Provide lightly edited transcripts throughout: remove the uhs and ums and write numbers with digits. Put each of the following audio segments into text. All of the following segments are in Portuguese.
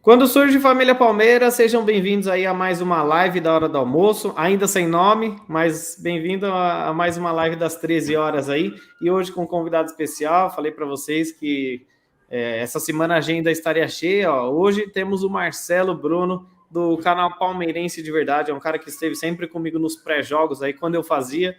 Quando surge Família Palmeiras, sejam bem-vindos aí a mais uma live da hora do almoço, ainda sem nome, mas bem-vindo a mais uma live das 13 horas aí, e hoje com um convidado especial. Falei para vocês que essa semana a agenda estaria cheia, ó. Hoje temos o Marcelo Bruno, do canal Palmeirense de Verdade, é um cara que esteve sempre comigo nos pré-jogos aí, quando eu fazia.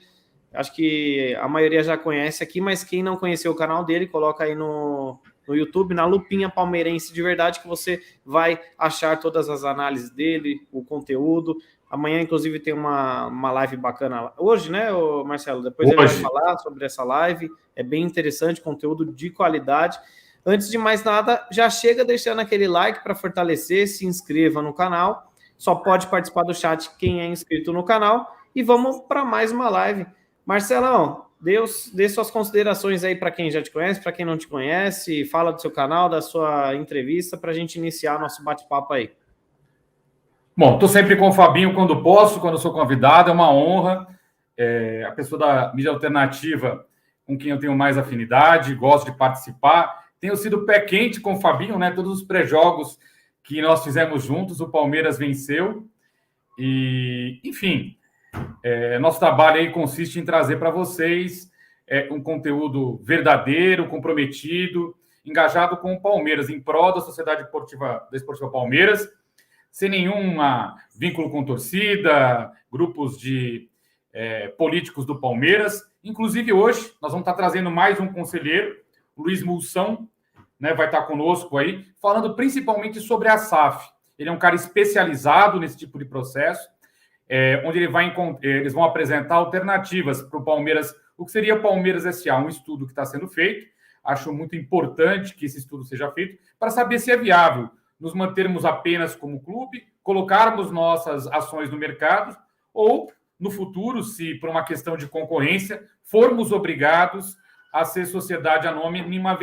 Acho que a maioria já conhece aqui, mas quem não conheceu o canal dele, coloca aí no YouTube, na lupinha Palmeirense de Verdade, que você vai achar todas as análises dele, o conteúdo. Amanhã, inclusive, tem uma live bacana hoje, né, Marcelo? Depois ele vai falar sobre essa live. É bem interessante, conteúdo de qualidade. Antes de mais nada, já chega deixando aquele like para fortalecer, se inscreva no canal. Só pode participar do chat quem é inscrito no canal. E vamos para mais uma live. Marcelão, dê suas considerações aí para quem já te conhece, para quem não te conhece, fala do seu canal, da sua entrevista, para a gente iniciar nosso bate-papo aí. Bom, estou sempre com o Fabinho quando posso, quando sou convidado, é uma honra. A pessoa da mídia alternativa com quem eu tenho mais afinidade, gosto de participar. Tenho sido pé quente com o Fabinho, né? Todos os pré-jogos que nós fizemos juntos, o Palmeiras venceu. E, enfim, nosso trabalho aí consiste em trazer para vocês um conteúdo verdadeiro, comprometido, engajado com o Palmeiras, em prol da Sociedade Desportiva Palmeiras, sem nenhum vínculo com torcida, grupos de políticos do Palmeiras. Inclusive, hoje, nós vamos estar trazendo mais um conselheiro, Luiz Mulção, né, vai estar conosco aí, falando principalmente sobre a SAF. Ele é um cara especializado nesse tipo de processo, onde eles vão apresentar alternativas para o Palmeiras, o que seria Palmeiras S.A., um estudo que está sendo feito. Acho muito importante que esse estudo seja feito para saber se é viável nos mantermos apenas como clube, colocarmos nossas ações no mercado, ou, no futuro, se por uma questão de concorrência, formos obrigados a ser sociedade anônima,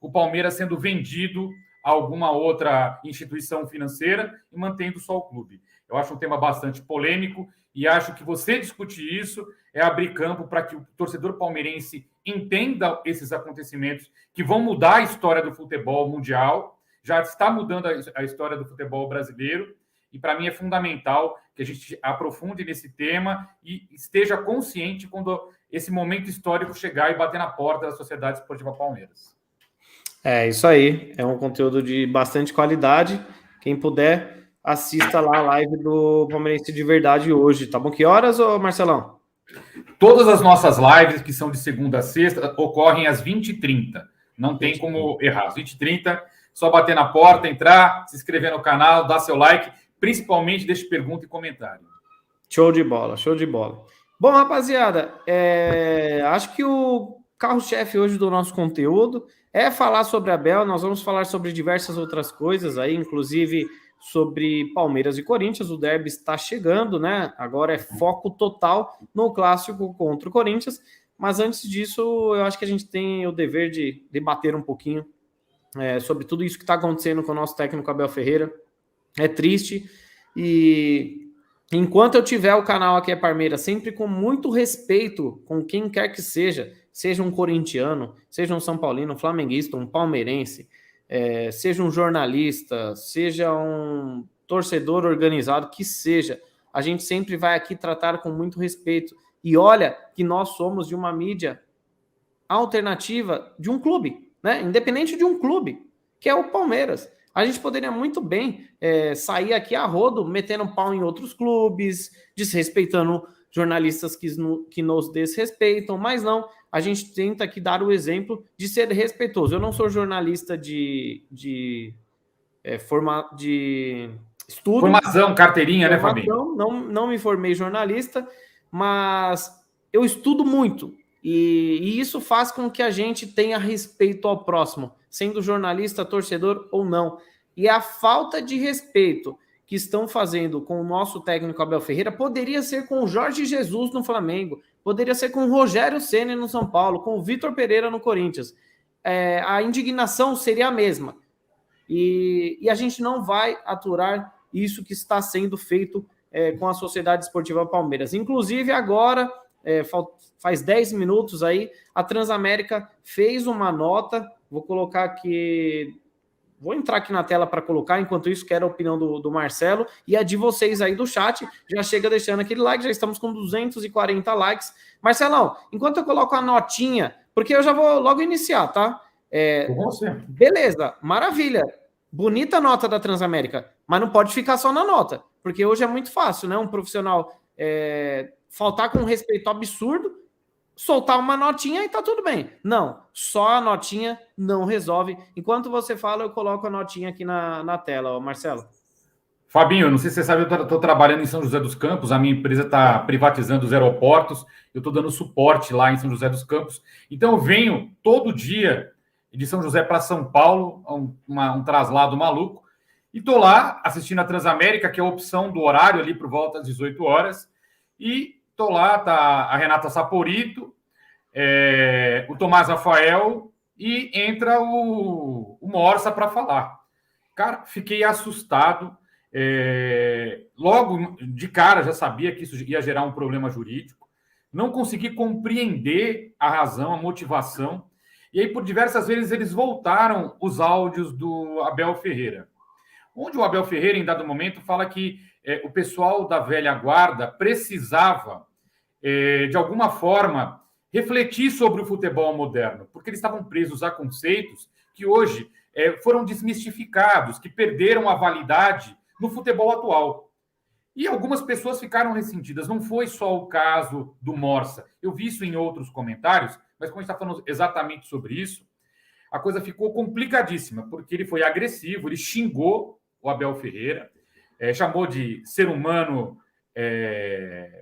o Palmeiras sendo vendido a alguma outra instituição financeira e mantendo só o clube. Eu acho um tema bastante polêmico e acho que você discutir isso é abrir campo para que o torcedor palmeirense entenda esses acontecimentos que vão mudar a história do futebol mundial, já está mudando a história do futebol brasileiro, e para mim é fundamental que a gente aprofunde nesse tema e esteja consciente quando esse momento histórico chegar e bater na porta da Sociedade Esportiva Palmeiras. É isso aí, é um conteúdo de bastante qualidade. Quem puder, assista lá a live do Palmeirense de Verdade hoje. Tá bom? Que horas, ô Marcelão? Todas as nossas lives, que são de segunda a sexta, ocorrem às 20h30. Não tem como errar. Às 20h30, só bater na porta, entrar, se inscrever no canal, dar seu like, principalmente deixe pergunta e comentário. Show de bola, show de bola. Bom, rapaziada, acho que o carro-chefe hoje do nosso conteúdo é falar sobre a Abel. Nós vamos falar sobre diversas outras coisas aí, inclusive sobre Palmeiras e Corinthians. O derby está chegando, né? Agora é foco total no clássico contra o Corinthians. Mas antes disso, eu acho que a gente tem o dever de debater um pouquinho sobre tudo isso que está acontecendo com o nosso técnico Abel Ferreira. É triste e enquanto eu tiver o canal Aqui é Palmeiras, sempre com muito respeito com quem quer que seja um corintiano, seja um São Paulino, um flamenguista, um palmeirense, seja um jornalista, seja um torcedor organizado, que seja, a gente sempre vai aqui tratar com muito respeito. E olha que nós somos de uma mídia alternativa de um clube, né? Independente de um clube, que é o Palmeiras. A gente poderia muito bem sair aqui a rodo, metendo pau em outros clubes, desrespeitando jornalistas que nos desrespeitam, mas não, a gente tenta aqui dar o exemplo de ser respeitoso. Eu não sou jornalista de estudo. Formação, carteirinha, né, Fabinho? Não me formei jornalista, mas eu estudo muito. E isso faz com que a gente tenha respeito ao próximo, sendo jornalista, torcedor ou não. E a falta de respeito que estão fazendo com o nosso técnico Abel Ferreira poderia ser com o Jorge Jesus no Flamengo, poderia ser com o Rogério Ceni no São Paulo, com o Vitor Pereira no Corinthians. A indignação seria a mesma. E a gente não vai aturar isso que está sendo feito com a Sociedade Esportiva Palmeiras. Inclusive, agora, faz 10 minutos aí, a Transamérica fez uma nota, vou colocar aqui Vou entrar aqui na tela para colocar, enquanto isso quero a opinião do Marcelo e a de vocês aí do chat. Já chega deixando aquele like, já estamos com 240 likes. Marcelão, enquanto eu coloco a notinha, porque eu já vou logo iniciar, tá? Com você. Beleza, maravilha. Bonita nota da Transamérica, mas não pode ficar só na nota, porque hoje é muito fácil, né? Um profissional faltar com um respeito absurdo, soltar uma notinha e tá tudo bem. Não, só a notinha não resolve. Enquanto você fala, eu coloco a notinha aqui na tela, ó, Marcelo. Fabinho, não sei se você sabe, eu estou trabalhando em São José dos Campos, a minha empresa está privatizando os aeroportos, eu estou dando suporte lá em São José dos Campos. Então, eu venho todo dia de São José para São Paulo, um traslado maluco, e estou lá assistindo a Transamérica, que é a opção do horário ali por volta das 18 horas, e estou lá, tá a Renata Saporito, o Tomás Rafael, e entra o Morsa para falar. Cara, fiquei assustado. Logo de cara já sabia que isso ia gerar um problema jurídico, não consegui compreender a razão, a motivação, e aí por diversas vezes eles voltaram os áudios do Abel Ferreira, onde o Abel Ferreira, em dado momento, fala que o pessoal da velha guarda precisava, de alguma forma, refletir sobre o futebol moderno, porque eles estavam presos a conceitos que hoje foram desmistificados, que perderam a validade no futebol atual. E algumas pessoas ficaram ressentidas. Não foi só o caso do Morsa. Eu vi isso em outros comentários, mas como a gente está falando exatamente sobre isso, a coisa ficou complicadíssima, porque ele foi agressivo, ele xingou o Abel Ferreira, chamou de ser humano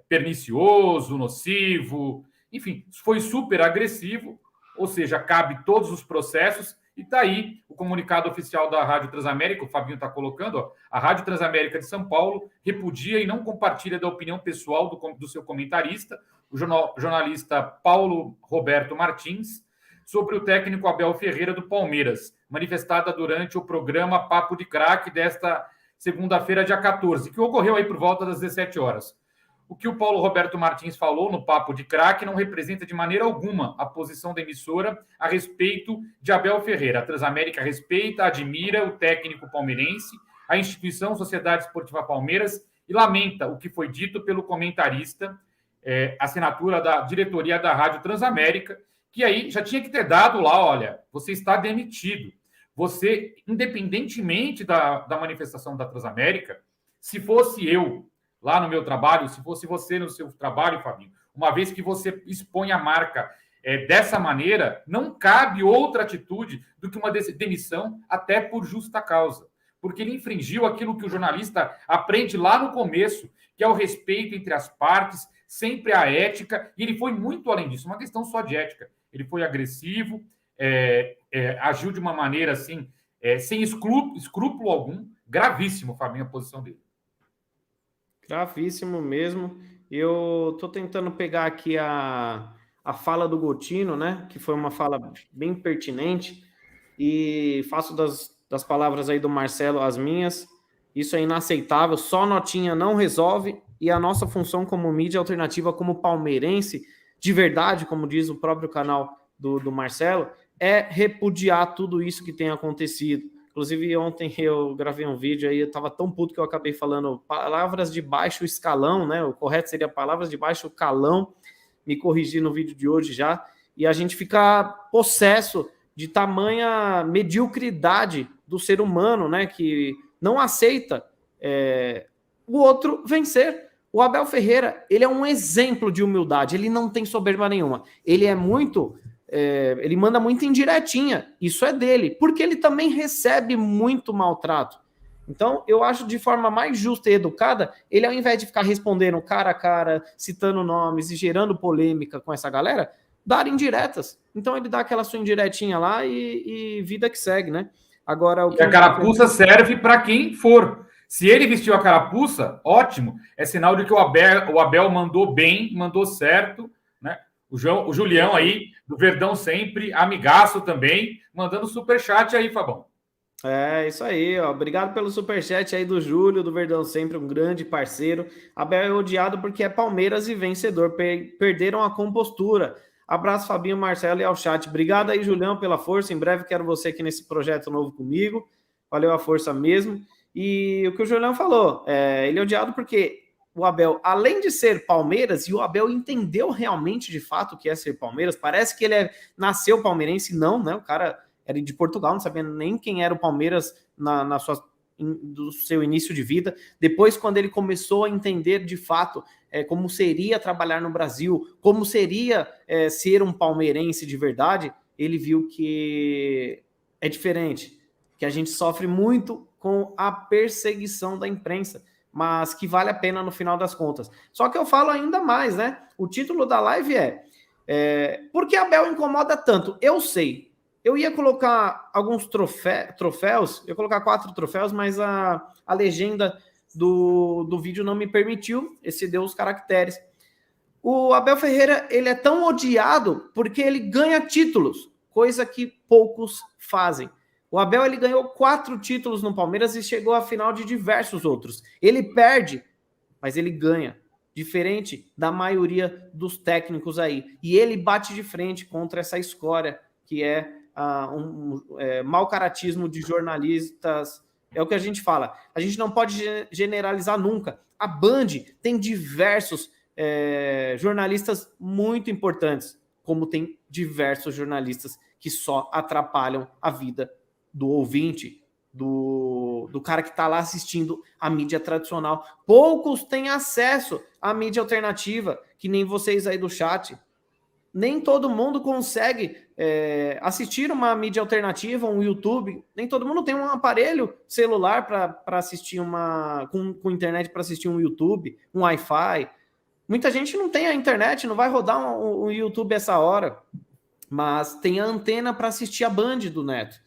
pernicioso, nocivo, enfim, foi super agressivo, ou seja, cabe todos os processos. E está aí o comunicado oficial da Rádio Transamérica, o Fabinho está colocando, ó, a Rádio Transamérica de São Paulo repudia e não compartilha da opinião pessoal do seu comentarista, o jornalista Paulo Roberto Martins, sobre o técnico Abel Ferreira do Palmeiras, manifestada durante o programa Papo de Craque desta segunda-feira, dia 14, que ocorreu aí por volta das 17 horas. O que o Paulo Roberto Martins falou no Papo de Craque não representa de maneira alguma a posição da emissora a respeito de Abel Ferreira. A Transamérica respeita, admira o técnico palmeirense, a instituição Sociedade Esportiva Palmeiras e lamenta o que foi dito pelo comentarista, assinatura da diretoria da Rádio Transamérica, que aí já tinha que ter dado lá, olha, você está demitido. Você, independentemente da manifestação da Transamérica, se fosse eu lá no meu trabalho, se fosse você no seu trabalho, Fabinho, uma vez que você expõe a marca dessa maneira, não cabe outra atitude do que uma demissão, até por justa causa. Porque ele infringiu aquilo que o jornalista aprende lá no começo, que é o respeito entre as partes, sempre a ética, e ele foi muito além disso, uma questão só de ética. Ele foi agressivo, agiu de uma maneira assim, sem escrúpulo algum, gravíssimo, Fabinho, a posição dele. Gravíssimo mesmo. Eu estou tentando pegar aqui a fala do Gotino, né? Que foi uma fala bem pertinente, e faço das palavras aí do Marcelo as minhas. Isso é inaceitável, só notinha não resolve, e a nossa função como mídia alternativa, como palmeirense, de verdade, como diz o próprio canal do Marcelo, é repudiar tudo isso que tem acontecido. Inclusive, ontem eu gravei um vídeo aí, eu estava tão puto que eu acabei falando palavras de baixo escalão, né? O correto seria palavras de baixo calão. Me corrigi no vídeo de hoje já. E a gente fica possesso de tamanha mediocridade do ser humano, né? Que não aceita o outro vencer. O Abel Ferreira, ele é um exemplo de humildade. Ele não tem soberba nenhuma. Ele é muito... ele manda muito indiretinha, isso é dele, porque ele também recebe muito maltrato. Então, eu acho de forma mais justa e educada, ele ao invés de ficar respondendo cara a cara, citando nomes e gerando polêmica com essa galera, dar indiretas. Então, ele dá aquela sua indiretinha lá e vida que segue, né? Agora, a carapuça serve para quem for. Se ele vestiu a carapuça, ótimo. É sinal de que o Abel mandou bem, mandou certo, né? O Julião aí, do Verdão Sempre, amigaço também, mandando superchat aí, Fabão. Isso aí, ó. Obrigado pelo superchat aí do Júlio, do Verdão Sempre, um grande parceiro. Abel é odiado porque é Palmeiras e vencedor, perderam a compostura. Abraço, Fabinho, Marcelo e ao chat. Obrigado aí, Julião, pela força. Em breve quero você aqui nesse projeto novo comigo. valeu a força mesmo. E o que o Julião falou, ele é odiado porque o Abel, além de ser Palmeiras, e o Abel entendeu realmente de fato o que é ser Palmeiras, parece que ele nasceu palmeirense, não, né? O cara era de Portugal, não sabia nem quem era o Palmeiras do seu início de vida. Depois, quando ele começou a entender de fato como seria trabalhar no Brasil, como seria ser um palmeirense de verdade, ele viu que é diferente, que a gente sofre muito com a perseguição da imprensa, mas que vale a pena no final das contas. Só que eu falo ainda mais, né? O título da live por que Abel incomoda tanto? Eu sei. Eu ia colocar alguns troféus, eu ia colocar 4 troféus, mas a legenda do vídeo não me permitiu, excedeu os caracteres. O Abel Ferreira, ele é tão odiado porque ele ganha títulos, coisa que poucos fazem. O Abel, ele ganhou 4 títulos no Palmeiras e chegou à final de diversos outros. Ele perde, mas ele ganha, diferente da maioria dos técnicos aí. E ele bate de frente contra essa escória que é mau caratismo de jornalistas. É o que a gente fala. A gente não pode generalizar nunca. A Band tem diversos jornalistas muito importantes, como tem diversos jornalistas que só atrapalham a vida do ouvinte, do cara que está lá assistindo a mídia tradicional. Poucos têm acesso à mídia alternativa, que nem vocês aí do chat. Nem todo mundo consegue assistir uma mídia alternativa, um YouTube. Nem todo mundo tem um aparelho celular para assistir com internet para assistir um YouTube, um Wi-Fi. Muita gente não tem a internet, não vai rodar um YouTube essa hora, mas tem a antena para assistir a Band do Neto.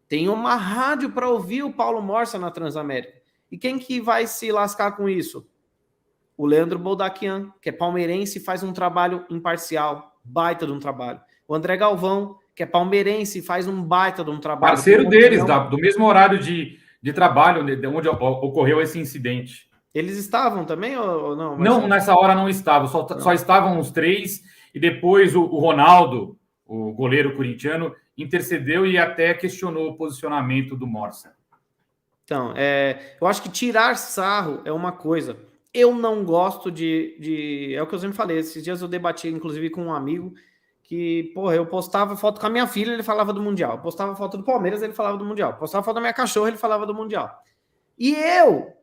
Tem uma rádio para ouvir o Paulo Morsa na Transamérica. E quem que vai se lascar com isso? O Leandro Boldaquian, que é palmeirense e faz um trabalho imparcial, baita de um trabalho. O André Galvão, que é palmeirense e faz um baita de um trabalho. Parceiro deles, do mesmo horário de trabalho, onde ocorreu esse incidente. Eles estavam também ou não? Não, nessa hora não estavam, só estavam os 3, e depois o Ronaldo, o goleiro corintiano, intercedeu e até questionou o posicionamento do Morsa. Então, eu acho que tirar sarro é uma coisa. Eu não gosto de... É o que eu sempre falei. Esses dias eu debati, inclusive, com um amigo que, porra, eu postava foto com a minha filha, ele falava do Mundial. Eu postava foto do Palmeiras, ele falava do Mundial. Eu postava foto da minha cachorra, ele falava do Mundial. E eu,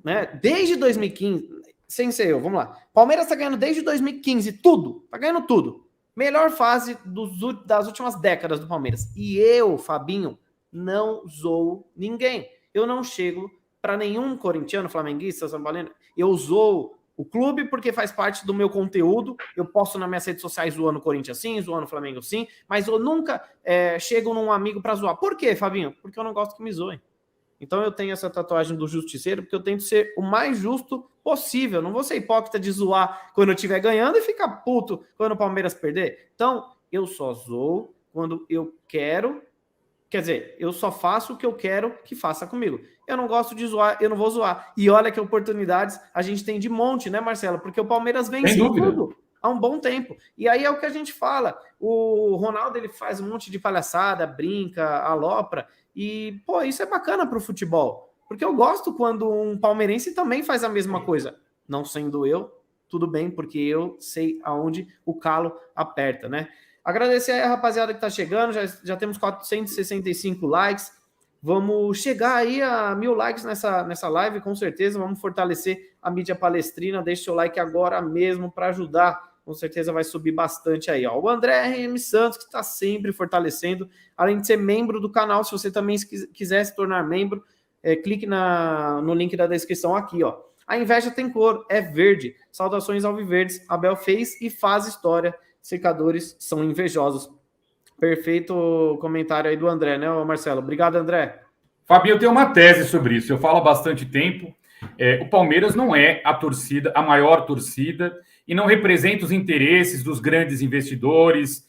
né, desde 2015, sem ser eu, vamos lá. Palmeiras tá ganhando desde 2015 tudo. Tá ganhando tudo. Melhor fase das últimas décadas do Palmeiras. E eu, Fabinho, não zoo ninguém. Eu não chego para nenhum corintiano, flamenguista, São Paulino. Eu zoo o clube porque faz parte do meu conteúdo. Eu posto nas minhas redes sociais zoando o Corinthians sim, zoando o Flamengo sim, mas eu nunca chego num amigo para zoar. Por quê, Fabinho? Porque eu não gosto que me zoem. Então eu tenho essa tatuagem do justiceiro porque eu tento ser o mais justo possível. Não vou ser hipócrita de zoar quando eu estiver ganhando e ficar puto quando o Palmeiras perder. Então eu só zoo quando eu quero. Quer dizer, eu só faço o que eu quero que faça comigo. Eu não gosto de zoar, eu não vou zoar. E olha que oportunidades a gente tem de monte, né, Marcelo? Porque o Palmeiras vence tudo há um bom tempo. E aí é o que a gente fala. O Ronaldo, ele faz um monte de palhaçada, brinca, alopra. E, pô, isso é bacana pro futebol. Porque eu gosto quando um palmeirense também faz a mesma coisa. Não sendo eu, tudo bem, porque eu sei aonde o calo aperta, né? Agradecer aí a rapaziada que tá chegando, já temos 465 likes. Vamos chegar aí a 1000 likes nessa live, com certeza. Vamos fortalecer a mídia palestrina. Deixe seu like agora mesmo para ajudar. Com certeza vai subir bastante aí. Ó. O André RM Santos, que está sempre fortalecendo. Além de ser membro do canal, se você também quiser se tornar membro, clique no link da descrição aqui. Ó. A inveja tem cor, é verde. Saudações alviverdes. Abel fez e faz história. Secadores são invejosos. Perfeito comentário aí do André, né, Marcelo? Obrigado, André. Fabinho, eu tenho uma tese sobre isso. Eu falo há bastante tempo. O Palmeiras não é a maior torcida, e não representa os interesses dos grandes investidores,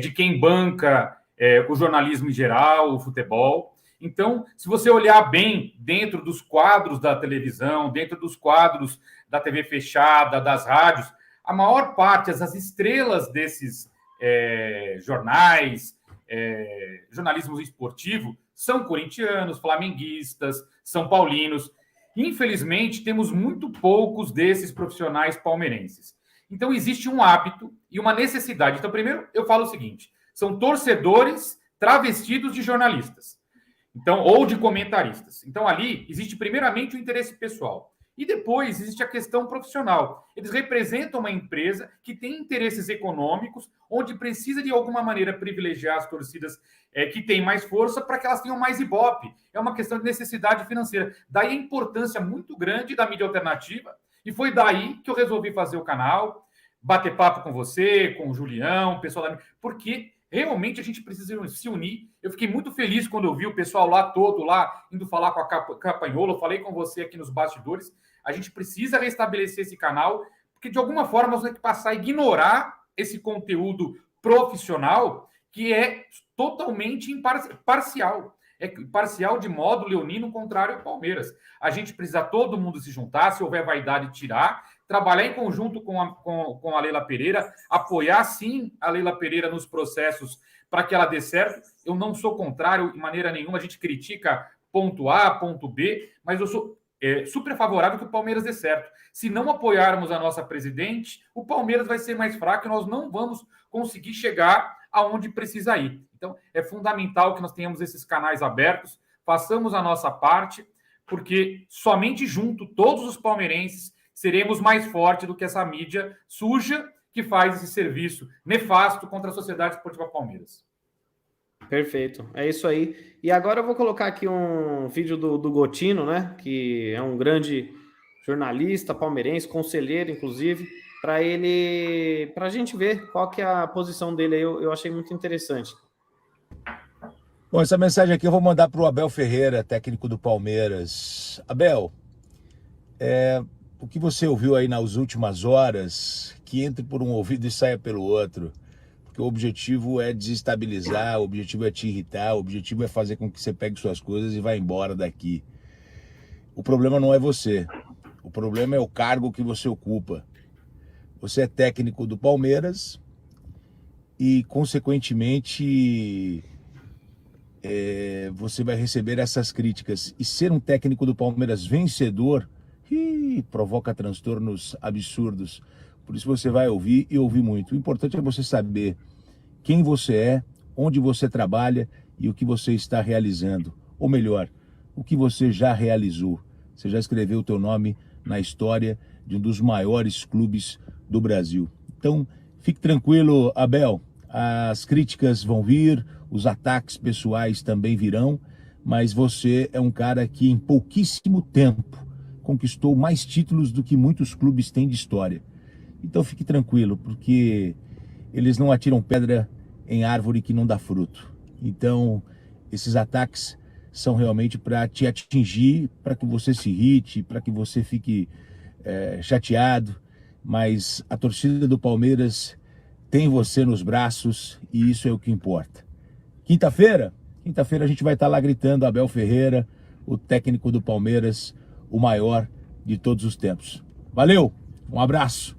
de quem banca o jornalismo em geral, o futebol. Então, se você olhar bem dentro dos quadros da televisão, dentro dos quadros da TV fechada, das rádios, a maior parte, as estrelas desses jornais, jornalismo esportivo são corintianos, flamenguistas, são paulinos. Infelizmente, temos muito poucos desses profissionais palmeirenses. Então, existe um hábito e uma necessidade. Então, primeiro, eu falo o seguinte: são torcedores travestidos de jornalistas, então, ou de comentaristas. Então, ali existe primeiramente o interesse pessoal. E depois existe a questão profissional. Eles representam uma empresa que tem interesses econômicos, onde precisa, de alguma maneira, privilegiar as torcidas que têm mais força para que elas tenham mais ibope. É uma questão de necessidade financeira. Daí a importância muito grande da mídia alternativa. E foi daí que eu resolvi fazer o canal, bater papo com você, com o Julião, o pessoal da... Porque realmente a gente precisa se unir. Eu fiquei muito feliz quando eu vi o pessoal todo lá, indo falar com a Campagnolo. Eu falei com você aqui nos bastidores. A gente precisa restabelecer esse canal, porque de alguma forma nós vamos ter que passar a ignorar esse conteúdo profissional que é totalmente parcial. É parcial de modo leonino, contrário ao Palmeiras. A gente precisa todo mundo se juntar, se houver vaidade, tirar, trabalhar em conjunto com a Leila Pereira, apoiar sim a Leila Pereira nos processos para que ela dê certo. Eu não sou contrário de maneira nenhuma, a gente critica ponto A, ponto B, mas eu sou super favorável que o Palmeiras dê certo. Se não apoiarmos a nossa presidente, o Palmeiras vai ser mais fraco e nós não vamos conseguir chegar aonde precisa ir. Então, é fundamental que nós tenhamos esses canais abertos, façamos a nossa parte, porque somente junto, todos os palmeirenses, seremos mais fortes do que essa mídia suja que faz esse serviço nefasto contra a Sociedade Esportiva Palmeiras. Perfeito, é isso aí. E agora eu vou colocar aqui um vídeo do Gotino, né? Que é um grande jornalista palmeirense, conselheiro, inclusive, para a gente ver qual que é a posição dele aí. Eu achei muito interessante. Bom, essa mensagem aqui eu vou mandar para o Abel Ferreira, técnico do Palmeiras. Abel, o que você ouviu aí nas últimas horas, que entre por um ouvido e saia pelo outro, porque o objetivo é desestabilizar, o objetivo é te irritar, o objetivo é fazer com que você pegue suas coisas e vá embora daqui. O problema não é você, o problema é o cargo que você ocupa. Você é técnico do Palmeiras e, consequentemente, você vai receber essas críticas. E ser um técnico do Palmeiras vencedor provoca transtornos absurdos. Por isso você vai ouvir e ouvir muito. O importante é você saber quem você é, onde você trabalha e o que você está realizando. Ou melhor, o que você já realizou. Você já escreveu o teu nome na história de um dos maiores clubes do Brasil. Então, fique tranquilo, Abel. As críticas vão vir, os ataques pessoais também virão, mas você é um cara que em pouquíssimo tempo conquistou mais títulos do que muitos clubes têm de história. Então fique tranquilo, porque eles não atiram pedra em árvore que não dá fruto. Então, esses ataques são realmente para te atingir, para que você se irrite, para que você fique chateado, mas a torcida do Palmeiras tem você nos braços e isso é o que importa. Quinta-feira a gente vai estar lá gritando Abel Ferreira, o técnico do Palmeiras, o maior de todos os tempos. Valeu, um abraço.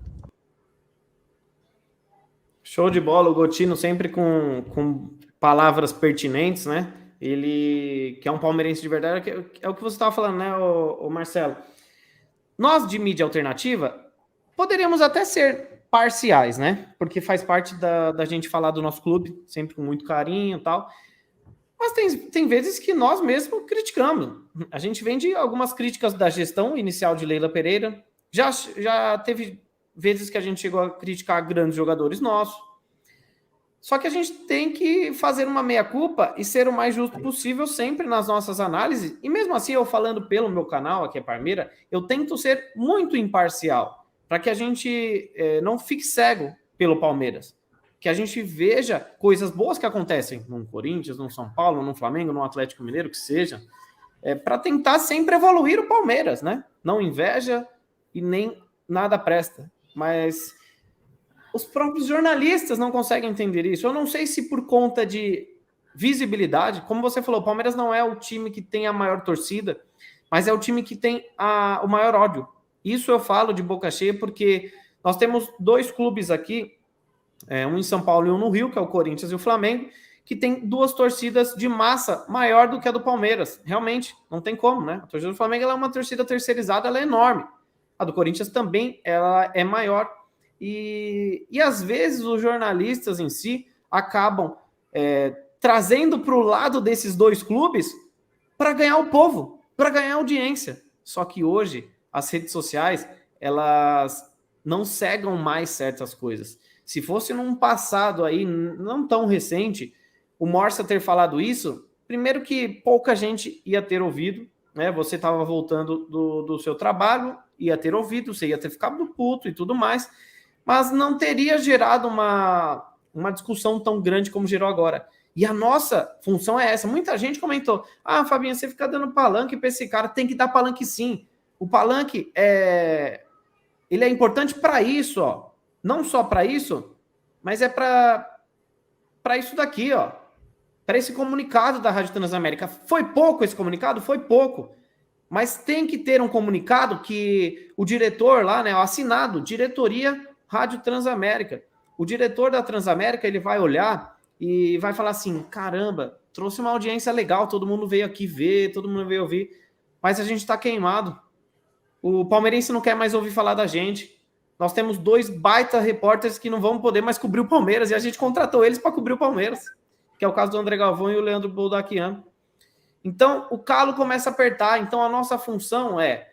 Show de bola, o Gotino sempre com palavras pertinentes, né? Ele, que é um palmeirense de verdade, é o que você estava falando, né, o Marcelo? Nós, de mídia alternativa, poderíamos até ser parciais, né? Porque faz parte da gente falar do nosso clube, sempre com muito carinho e tal. Mas tem vezes que nós mesmos criticamos. A gente vem de algumas críticas da gestão inicial de Leila Pereira. Já teve vezes que a gente chegou a criticar grandes jogadores nossos. Só que a gente tem que fazer uma meia-culpa e ser o mais justo possível sempre nas nossas análises. E mesmo assim, eu falando pelo meu canal, aqui é Parmeira, eu tento ser muito imparcial, para que a gente não fique cego pelo Palmeiras. Que a gente veja coisas boas que acontecem no Corinthians, no São Paulo, no Flamengo, no Atlético Mineiro, que seja, para tentar sempre evoluir o Palmeiras, né? Não inveja e nem nada presta. Mas os próprios jornalistas não conseguem entender isso. Eu não sei se por conta de visibilidade, como você falou, o Palmeiras não é o time que tem a maior torcida, mas é o time que tem o maior ódio. Isso eu falo de boca cheia porque nós temos dois clubes aqui, um em São Paulo e um no Rio, que é o Corinthians e o Flamengo, que tem duas torcidas de massa maior do que a do Palmeiras. Realmente, não tem como, né? A torcida do Flamengo ela é uma torcida terceirizada, ela é enorme. A do Corinthians também ela é maior. E às vezes os jornalistas em si acabam trazendo para o lado desses dois clubes para ganhar o povo, para ganhar audiência. Só que hoje as redes sociais elas não cegam mais certas coisas. Se fosse num passado aí não tão recente, o Morsa ter falado isso, primeiro que pouca gente ia ter ouvido, né? Você estava voltando do seu trabalho, ia ter ouvido, você ia ter ficado puto e tudo mais, mas não teria gerado uma discussão tão grande como gerou agora. E a nossa função é essa. Muita gente comentou, Fabinho, você fica dando palanque para esse cara, tem que dar palanque sim. O palanque ele é importante para isso, ó. Não só para isso, mas é para isso daqui, ó. Para esse comunicado da Rádio Transamérica. Foi pouco esse comunicado? Foi pouco. Mas tem que ter um comunicado que o diretor lá, né, o assinado, Diretoria Rádio Transamérica. O diretor da Transamérica, ele vai olhar e vai falar assim, caramba, trouxe uma audiência legal, todo mundo veio aqui ver, todo mundo veio ouvir, mas a gente está queimado. O palmeirense não quer mais ouvir falar da gente. Nós temos 2 baita repórteres que não vão poder mais cobrir o Palmeiras e a gente contratou eles para cobrir o Palmeiras, que é o caso do André Galvão e o Leandro Boldaquian. Então, o calo começa a apertar. Então, a nossa função é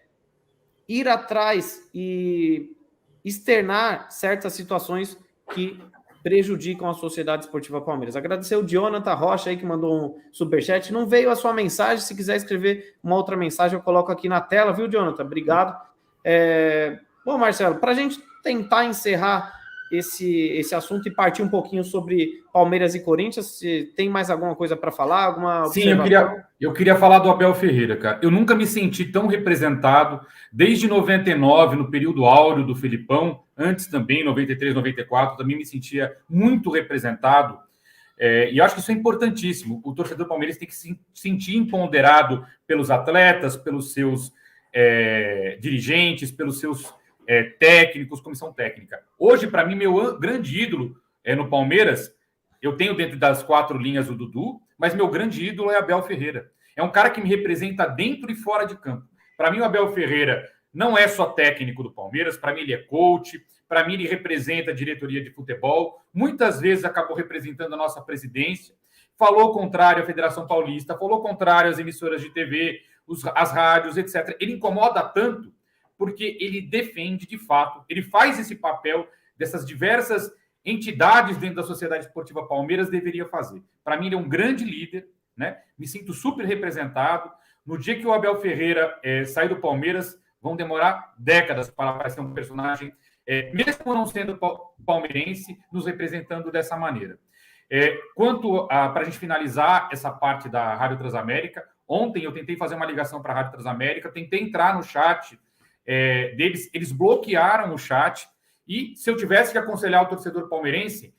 ir atrás e externar certas situações que prejudicam a Sociedade Esportiva Palmeiras. Agradecer o Jonathan Rocha aí que mandou um superchat. Não veio a sua mensagem, se quiser escrever uma outra mensagem eu coloco aqui na tela, viu, Jonathan? Obrigado. Bom, Marcelo, para a gente tentar encerrar esse assunto e partir um pouquinho sobre Palmeiras e Corinthians, se tem mais alguma coisa para falar, alguma observação? Sim, eu queria falar do Abel Ferreira, cara. Eu nunca me senti tão representado, desde 99, no período áureo do Felipão, antes também, 93, 94, também me sentia muito representado. E acho que isso é importantíssimo. O torcedor palmeirense tem que se sentir empoderado pelos atletas, pelos seus dirigentes, pelos seus técnicos, comissão técnica. Hoje, para mim, meu grande ídolo no Palmeiras, eu tenho dentro das 4 linhas o Dudu, mas meu grande ídolo é Abel Ferreira. É um cara que me representa dentro e fora de campo. Para mim, o Abel Ferreira não é só técnico do Palmeiras, para mim ele é coach, para mim ele representa a diretoria de futebol, muitas vezes acabou representando a nossa presidência, falou contrário à Federação Paulista, falou contrário às emissoras de TV, as rádios, etc. Ele incomoda tanto porque ele defende, de fato, ele faz esse papel dessas diversas entidades dentro da Sociedade Esportiva Palmeiras deveria fazer. Para mim, ele é um grande líder, né? Me sinto super representado. No dia que o Abel Ferreira sair do Palmeiras, vão demorar décadas para aparecer um personagem, mesmo não sendo palmeirense, nos representando dessa maneira. Quanto para a gente finalizar essa parte da Rádio Transamérica, ontem eu tentei fazer uma ligação para a Rádio Transamérica, tentei entrar no chat deles, eles bloquearam o chat, e se eu tivesse que aconselhar o torcedor palmeirense,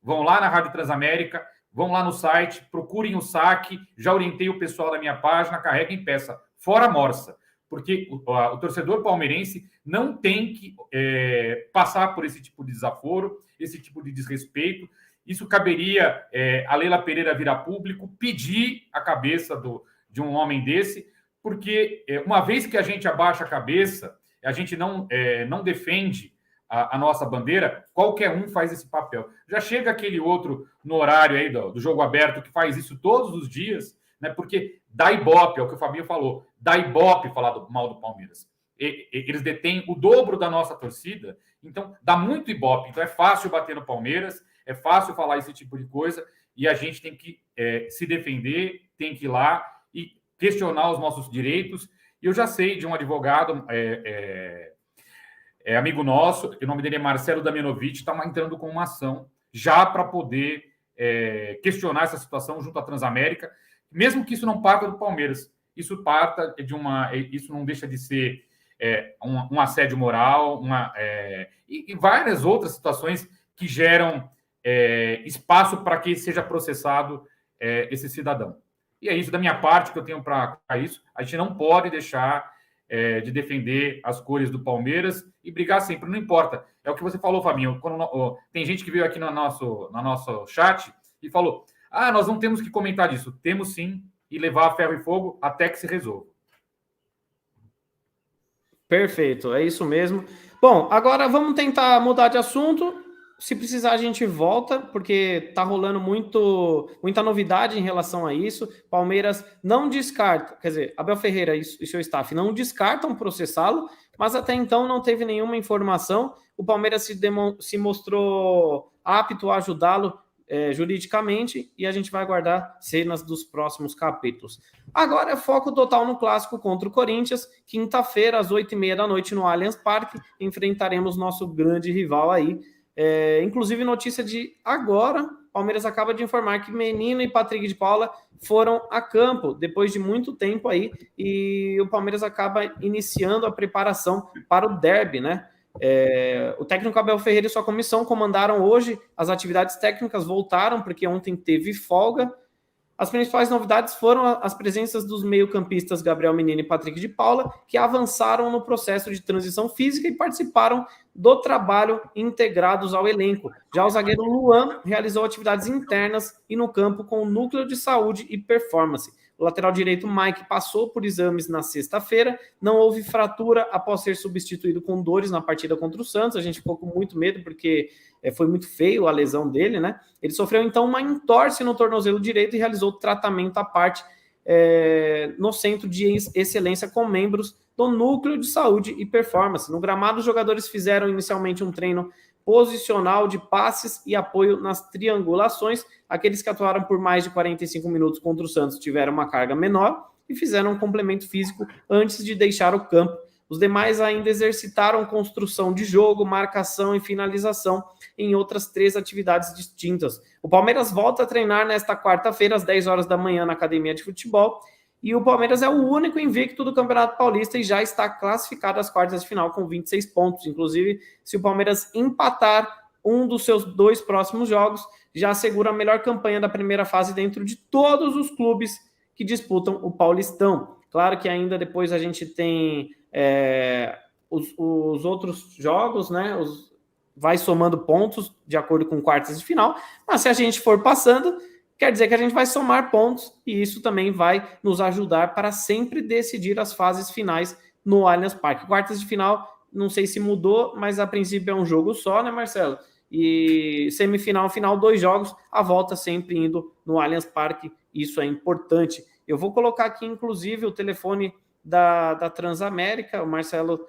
vão lá na Rádio Transamérica, vão lá no site, procurem o saque, já orientei o pessoal da minha página, carreguem peça, fora Morsa, porque o torcedor palmeirense não tem que passar por esse tipo de desaforo, esse tipo de desrespeito. Isso caberia a Leila Pereira virar público, pedir a cabeça de um homem desse, porque uma vez que a gente abaixa a cabeça, a gente não defende a nossa bandeira, qualquer um faz esse papel. Já chega aquele outro no horário aí do jogo aberto que faz isso todos os dias, né? Porque dá ibope, é o que o Fabinho falou, dá ibope falar mal do Palmeiras. Eles detêm o dobro da nossa torcida, então dá muito ibope. Então é fácil bater no Palmeiras, é fácil falar esse tipo de coisa, e a gente tem que se defender, tem que ir lá e questionar os nossos direitos. E eu já sei de um advogado, amigo nosso, o nome dele é Marcelo Damianovic, está entrando com uma ação já para poder questionar essa situação junto à Transamérica, mesmo que isso não parta do Palmeiras, isso parta isso não deixa de ser um assédio moral, e várias outras situações que geram espaço para que seja processado esse cidadão. E é isso da minha parte que eu tenho para isso. A gente não pode deixar de defender as cores do Palmeiras e brigar sempre, não importa. É o que você falou, Fabinho. Tem gente que veio aqui no nosso chat e falou: Ah, nós não temos que comentar disso. Temos sim, e levar a ferro e fogo até que se resolva. Perfeito, é isso mesmo. Bom, agora vamos tentar mudar de assunto. Se precisar, a gente volta, porque tá rolando muita novidade em relação a isso. Palmeiras não descarta, quer dizer, Abel Ferreira e seu staff não descartam processá-lo, mas até então não teve nenhuma informação. O Palmeiras se mostrou apto a ajudá-lo juridicamente, e a gente vai aguardar cenas dos próximos capítulos. Agora é foco total no clássico contra o Corinthians. Quinta-feira, às 8h30 da noite, no Allianz Parque, enfrentaremos nosso grande rival aí. Inclusive, notícia de agora, Palmeiras acaba de informar que Menino e Patrick de Paula foram a campo, depois de muito tempo aí, e o Palmeiras acaba iniciando a preparação para o derby, né? O técnico Abel Ferreira e sua comissão comandaram hoje as atividades técnicas, voltaram porque ontem teve folga. As principais novidades foram as presenças dos meio-campistas Gabriel Menino e Patrick de Paula, que avançaram no processo de transição física e participaram do trabalho integrados ao elenco. Já o zagueiro Luan realizou atividades internas e no campo com o núcleo de saúde e performance. O lateral direito Mike passou por exames na sexta-feira, não houve fratura após ser substituído com dores na partida contra o Santos. A gente ficou com muito medo porque foi muito feio a lesão dele, né? Ele sofreu então uma entorse no tornozelo direito e realizou tratamento à parte no Centro de Excelência com membros do Núcleo de Saúde e Performance. No gramado, os jogadores fizeram inicialmente um treino posicional de passes e apoio nas triangulações. Aqueles que atuaram por mais de 45 minutos contra o Santos tiveram uma carga menor e fizeram um complemento físico antes de deixar o campo. Os demais ainda exercitaram construção de jogo, marcação e finalização em outras 3 atividades distintas. O Palmeiras volta a treinar nesta quarta-feira, às 10 horas da manhã, na Academia de Futebol. E o Palmeiras é o único invicto do Campeonato Paulista e já está classificado às quartas de final com 26 pontos. Inclusive, se o Palmeiras empatar um dos seus 2 próximos jogos, já assegura a melhor campanha da primeira fase dentro de todos os clubes que disputam o Paulistão. Claro que ainda depois a gente tem os outros jogos, né? Vai somando pontos de acordo com quartas de final, mas se a gente for passando, quer dizer que a gente vai somar pontos e isso também vai nos ajudar para sempre decidir as fases finais no Allianz Parque. Quartas de final, não sei se mudou, mas a princípio é um jogo só, né, Marcelo? E semifinal, final, 2 jogos, a volta sempre indo no Allianz Parque, isso é importante. Eu vou colocar aqui, inclusive, o telefone da Transamérica, o Marcelo,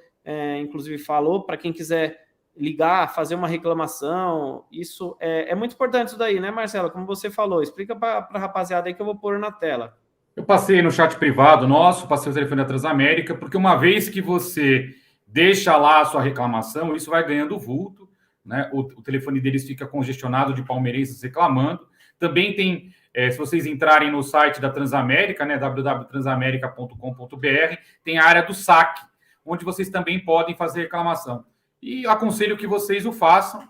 inclusive, falou, para quem quiser ligar, fazer uma reclamação, isso é muito importante isso daí, né, Marcelo? Como você falou, explica para a rapaziada aí que eu vou pôr na tela. Eu passei no chat privado nosso, passei o telefone da Transamérica, porque uma vez que você deixa lá a sua reclamação, isso vai ganhando vulto, né? O telefone deles fica congestionado de palmeirenses reclamando. Também tem, se vocês entrarem no site da Transamérica, né, www.transamerica.com.br, tem a área do saque, onde vocês também podem fazer reclamação. E aconselho que vocês o façam,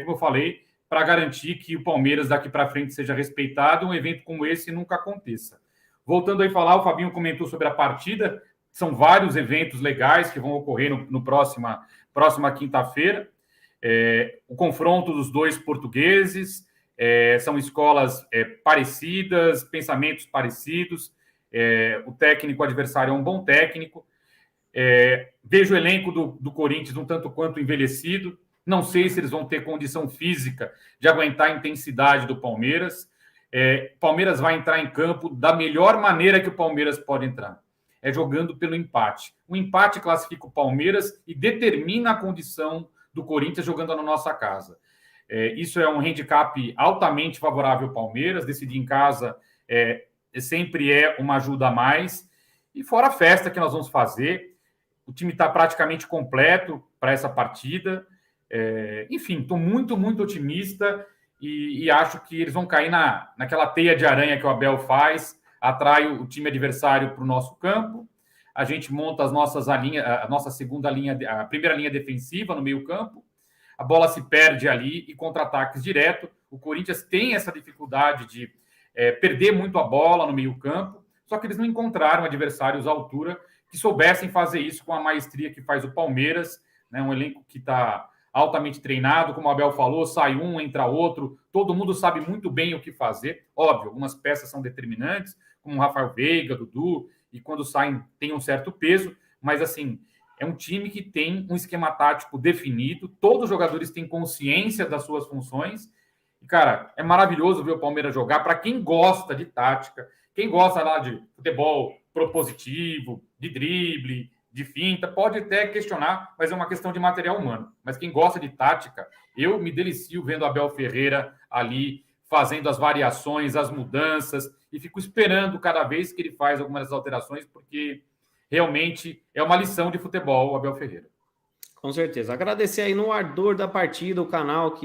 como eu falei, para garantir que o Palmeiras daqui para frente seja respeitado e um evento como esse nunca aconteça. Voltando aí falar, o Fabinho comentou sobre a partida, são vários eventos legais que vão ocorrer no próxima quinta-feira. O confronto dos 2 portugueses, são escolas parecidas, pensamentos parecidos, o técnico adversário é um bom técnico. Vejo o elenco do Corinthians um tanto quanto envelhecido. Não sei se eles vão ter condição física de aguentar a intensidade do Palmeiras. Palmeiras vai entrar em campo da melhor maneira que o Palmeiras pode entrar. Jogando pelo empate. O empate classifica o Palmeiras e determina a condição do Corinthians jogando na nossa casa. Isso é um handicap altamente favorável ao Palmeiras. Decidir em casa sempre é uma ajuda a mais. E fora a festa que nós vamos fazer, o time está praticamente completo para essa partida. Enfim, estou muito, muito otimista e acho que eles vão cair naquela teia de aranha que o Abel faz, atrai o time adversário para o nosso campo, a gente monta a nossa segunda linha, a primeira linha defensiva no meio campo, a bola se perde ali e contra-ataques direto. O Corinthians tem essa dificuldade de perder muito a bola no meio campo, só que eles não encontraram adversários à altura que soubessem fazer isso com a maestria que faz o Palmeiras, né? Um elenco que está altamente treinado, como o Abel falou, sai um, entra outro, todo mundo sabe muito bem o que fazer. Óbvio, algumas peças são determinantes, como o Rafael Veiga, Dudu, e quando saem tem um certo peso, mas assim, é um time que tem um esquema tático definido, todos os jogadores têm consciência das suas funções, e cara, é maravilhoso ver o Palmeiras jogar, para quem gosta de tática, quem gosta lá de futebol propositivo, de drible, de finta, pode até questionar, mas é uma questão de material humano. Mas quem gosta de tática, eu me delicio vendo Abel Ferreira ali fazendo as variações, as mudanças, e fico esperando cada vez que ele faz algumas alterações, porque realmente é uma lição de futebol, o Abel Ferreira. Com certeza. Agradecer aí no ardor da partida, o canal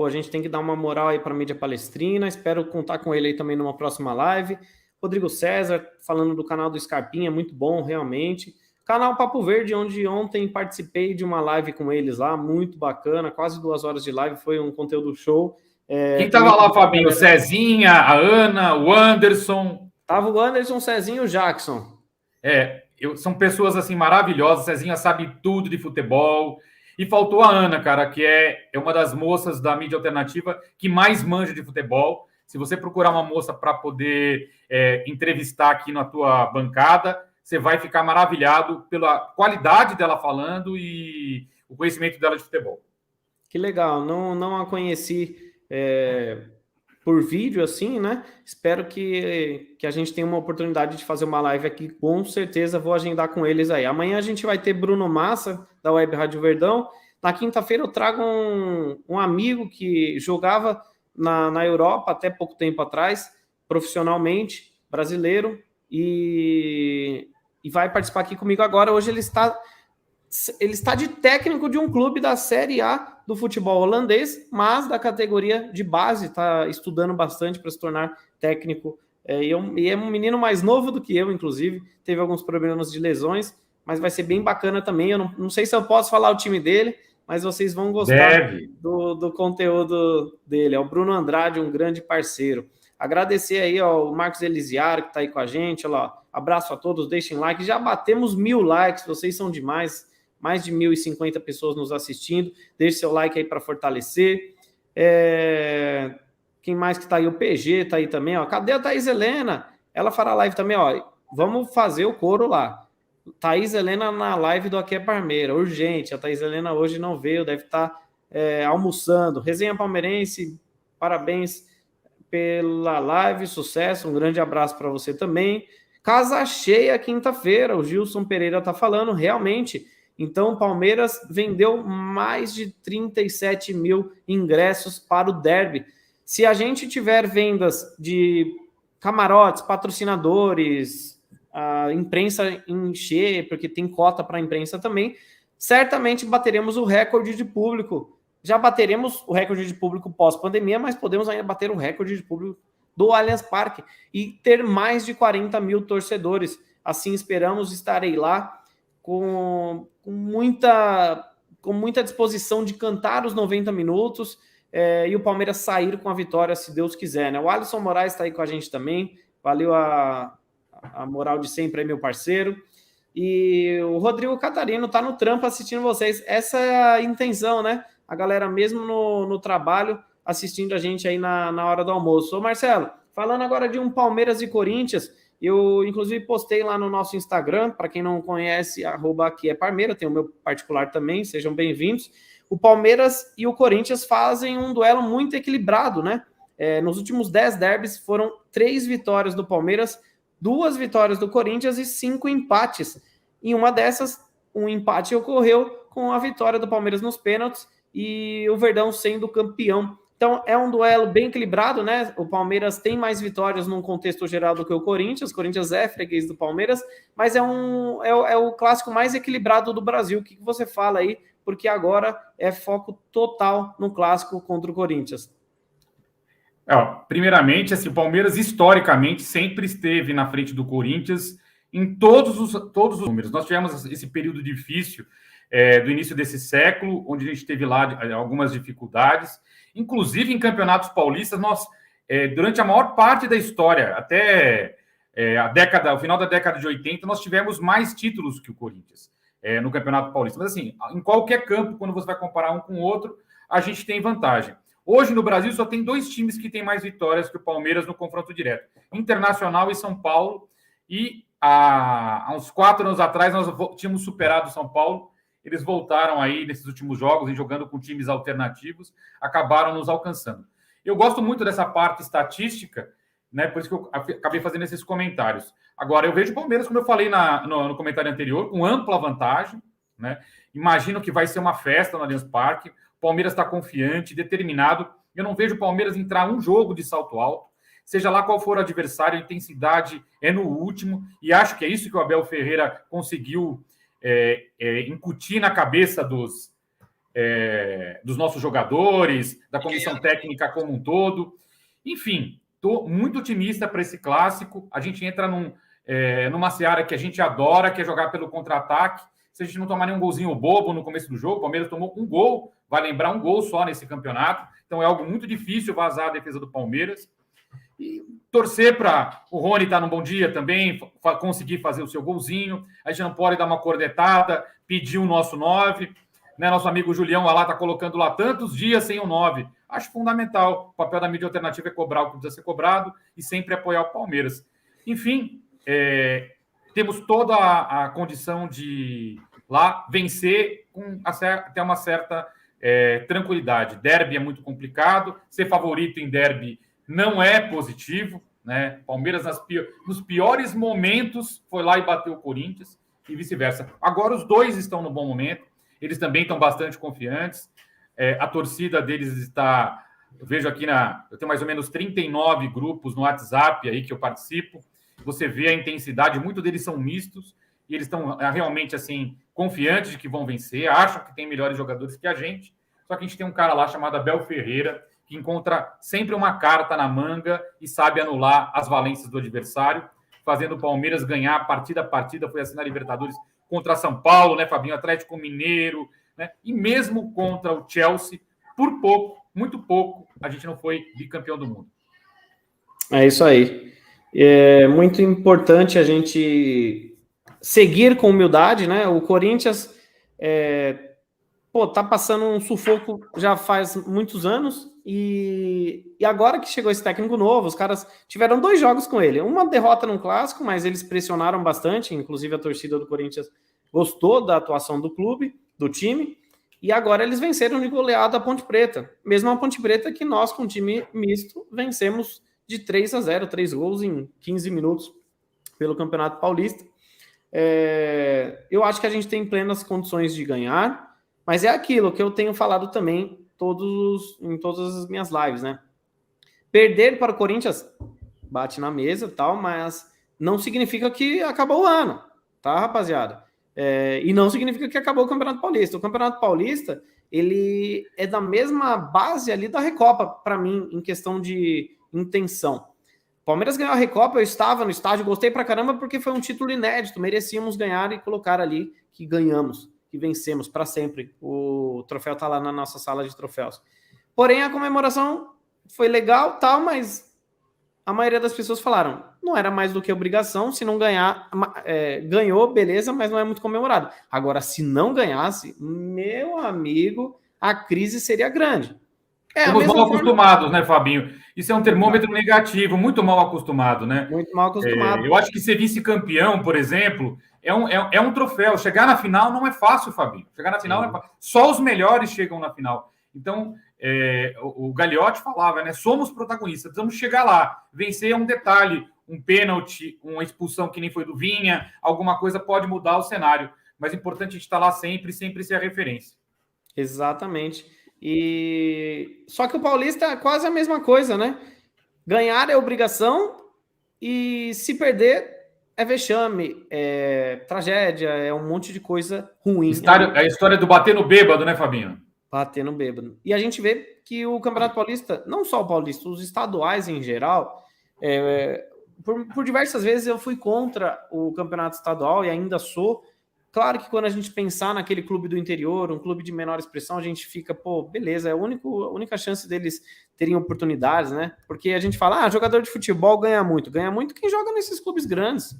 a gente tem que dar uma moral aí para a mídia palestrina. Espero contar com ele aí também numa próxima live. Rodrigo César, falando do canal do Scarpinha, muito bom, realmente. Canal Papo Verde, onde ontem participei de uma live com eles lá, muito bacana, quase 2 horas de live, foi um conteúdo show. Quem estava lá, Fabinho? Cezinha, a Ana, o Anderson. Tava o Anderson, Cezinho e o Jackson. São pessoas assim maravilhosas. Cezinha sabe tudo de futebol. E faltou a Ana, cara, que é uma das moças da mídia alternativa que mais manja de futebol. Se você procurar uma moça para poder entrevistar aqui na tua bancada, você vai ficar maravilhado pela qualidade dela falando e o conhecimento dela de futebol. Que legal, não a conheci por vídeo assim, né? Espero que a gente tenha uma oportunidade de fazer uma live aqui, com certeza vou agendar com eles aí. Amanhã a gente vai ter Bruno Massa, da Web Rádio Verdão. Na quinta-feira eu trago um amigo que jogava na Europa até pouco tempo atrás, profissionalmente, brasileiro, e vai participar aqui comigo agora. Hoje ele está de técnico de um clube da Série A do futebol holandês, mas da categoria de base, está estudando bastante para se tornar técnico. E é um menino mais novo do que eu, inclusive, teve alguns problemas de lesões, mas vai ser bem bacana também. Eu não sei se eu posso falar o time dele, mas vocês vão gostar do conteúdo dele. É o Bruno Andrade, um grande parceiro. Agradecer aí ao Marcos Elisiário, que está aí com a gente. Olha lá, abraço a todos, deixem like. Já batemos 1000 likes, vocês são demais. Mais de 1.050 pessoas nos assistindo. Deixe seu like aí para fortalecer. Quem mais que está aí? O PG está aí também. Ó. Cadê a Thaís Helena? Ela fará live também. Ó. Vamos fazer o coro lá. Thaís Helena na live do Aqui é Parmeira. Urgente. A Thaís Helena hoje não veio. Deve estar almoçando. Resenha Palmeirense. Parabéns pela live. Sucesso. Um grande abraço para você também. Casa cheia quinta-feira. O Gilson Pereira está falando. Realmente... Então, o Palmeiras vendeu mais de 37 mil ingressos para o derby. Se a gente tiver vendas de camarotes, patrocinadores, a imprensa encher, porque tem cota para a imprensa também, certamente bateremos o recorde de público. Já bateremos o recorde de público pós-pandemia, mas podemos ainda bater o recorde de público do Allianz Parque e ter mais de 40 mil torcedores. Assim esperamos, estarei lá com muita disposição de cantar os 90 minutos e o Palmeiras sair com a vitória, se Deus quiser, né? O Alisson Moraes está aí com a gente também, valeu a moral de sempre aí, meu parceiro. E o Rodrigo Catarino está no trampo assistindo vocês. Essa é a intenção, né? A galera mesmo no trabalho assistindo a gente aí na hora do almoço. Ô Marcelo, falando agora de um Palmeiras e Corinthians, eu, inclusive, postei lá no nosso Instagram, para quem não conhece, @aqui é Parmeira, tem o meu particular também, sejam bem-vindos. O Palmeiras e o Corinthians fazem um duelo muito equilibrado, né? Nos últimos 10 derbys foram 3 vitórias do Palmeiras, 2 vitórias do Corinthians e 5 empates. Em uma dessas, um empate ocorreu com a vitória do Palmeiras nos pênaltis e o Verdão sendo campeão. Então, é um duelo bem equilibrado, né? O Palmeiras tem mais vitórias num contexto geral do que o Corinthians. O Corinthians é freguês do Palmeiras, mas é o clássico mais equilibrado do Brasil. O que você fala aí? Porque agora é foco total no clássico contra o Corinthians. Primeiramente, assim, o Palmeiras, historicamente, sempre esteve na frente do Corinthians em todos os números. Nós tivemos esse período difícil do início desse século, onde a gente teve lá algumas dificuldades. Inclusive, em campeonatos paulistas, nós, durante a maior parte da história, até o final da década de 80, nós tivemos mais títulos que o Corinthians. no Campeonato Paulista. Mas, assim, em qualquer campo, quando você vai comparar um com o outro, a gente tem vantagem. Hoje, no Brasil, só tem 2 times que têm mais vitórias que o Palmeiras no confronto direto. Internacional e São Paulo. E há uns 4 anos atrás, nós tínhamos superado o São Paulo. Eles voltaram aí nesses últimos jogos, e jogando com times alternativos, acabaram nos alcançando. Eu gosto muito dessa parte estatística, né? Por isso que eu acabei fazendo esses comentários. Agora, eu vejo o Palmeiras, como eu falei no comentário anterior, com ampla vantagem, né? Imagino que vai ser uma festa no Allianz Parque. O Palmeiras está confiante, determinado. Eu não vejo o Palmeiras entrar um jogo de salto alto. Seja lá qual for o adversário, a intensidade é no último. E acho que é isso que o Abel Ferreira conseguiu incutir na cabeça dos nossos jogadores, da comissão técnica como um todo. Enfim, estou muito otimista para esse clássico. A gente entra numa seara que a gente adora, que é jogar pelo contra-ataque. Se a gente não tomar nenhum golzinho bobo no começo do jogo, o Palmeiras tomou um gol, vai lembrar um gol só nesse campeonato. Então é algo muito difícil vazar a defesa do Palmeiras. E torcer para o Rony estar num bom dia também, conseguir fazer o seu golzinho. A gente não pode dar uma cornetada, pedir o nosso 9. Né? Nosso amigo Julião lá está colocando lá tantos dias sem o 9. Acho fundamental. O papel da mídia alternativa é cobrar o que precisa ser cobrado e sempre apoiar o Palmeiras. Enfim, temos toda a condição de lá vencer com até uma certa tranquilidade. Derby é muito complicado. Ser favorito em derby não é positivo, né? Palmeiras, nos piores momentos, foi lá e bateu o Corinthians e vice-versa. Agora os dois estão no bom momento. Eles também estão bastante confiantes. A torcida deles está... Eu vejo aqui eu tenho mais ou menos 39 grupos no WhatsApp aí que eu participo. Você vê a intensidade, muitos deles são mistos, e eles estão realmente assim, confiantes de que vão vencer, acham que tem melhores jogadores que a gente. Só que a gente tem um cara lá chamado Abel Ferreira, que encontra sempre uma carta na manga e sabe anular as valências do adversário, fazendo o Palmeiras ganhar partida a partida. Foi assim na Libertadores contra São Paulo, né, Fabinho? Atlético Mineiro, né? E mesmo contra o Chelsea, por pouco, muito pouco, a gente não foi bicampeão do mundo. É isso aí. É muito importante a gente seguir com humildade, né? O Corinthians tá passando um sufoco já faz muitos anos e agora que chegou esse técnico novo, os caras tiveram 2 jogos com ele. Uma derrota num clássico, mas eles pressionaram bastante, inclusive a torcida do Corinthians gostou da atuação do clube, do time, e agora eles venceram de goleada a Ponte Preta. Mesmo a Ponte Preta que nós, com time misto, vencemos de 3-0, 3 gols em 15 minutos pelo Campeonato Paulista. Eu acho que a gente tem plenas condições de ganhar, mas é aquilo que eu tenho falado também em todas as minhas lives, né? Perder para o Corinthians bate na mesa e tal, mas não significa que acabou o ano, tá, rapaziada? E não significa que acabou o Campeonato Paulista. O Campeonato Paulista, ele é da mesma base ali da Recopa, para mim, em questão de intenção. Palmeiras ganhou a Recopa, eu estava no estádio, gostei pra caramba porque foi um título inédito, merecíamos ganhar e colocar ali que ganhamos, que vencemos para sempre. O troféu tá lá na nossa sala de troféus. Porém, a comemoração foi legal, tal, mas a maioria das pessoas falaram, não era mais do que obrigação, se não ganhar, ganhou, beleza, mas não é muito comemorado. Agora, se não ganhasse, meu amigo, a crise seria grande. Estamos mal acostumados, né, Fabinho? Isso é um termômetro negativo, muito mal acostumado, né? Muito mal acostumado. Eu acho que ser vice-campeão, por exemplo, é um troféu. Chegar na final não é fácil, Fabinho. Chegar na final não é fácil. Só os melhores chegam na final. Então, o Gagliotti falava, né? Somos protagonistas, precisamos chegar lá. Vencer é um detalhe, um pênalti, uma expulsão que nem foi do Vinha, alguma coisa pode mudar o cenário. Mas é importante a gente estar lá sempre ser a referência. Exatamente. Só que o Paulista é quase a mesma coisa, né? Ganhar é obrigação e se perder é vexame, é tragédia, é um monte de coisa ruim. É a história do bater no bêbado, né, Fabinho? Bater no bêbado. E a gente vê que o Campeonato Paulista, não só o Paulista, os estaduais em geral, por diversas vezes eu fui contra o Campeonato Estadual e ainda sou. Claro que quando a gente pensar naquele clube do interior, um clube de menor expressão, a gente fica, beleza, é a única chance deles terem oportunidades, né? Porque a gente fala, jogador de futebol ganha muito quem joga nesses clubes grandes.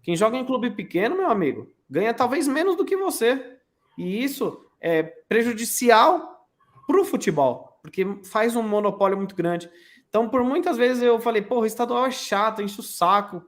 Quem joga em clube pequeno, meu amigo, ganha talvez menos do que você. E isso é prejudicial para o futebol, porque faz um monopólio muito grande. Então, por muitas vezes eu falei, porra, o estadual é chato, enche o saco.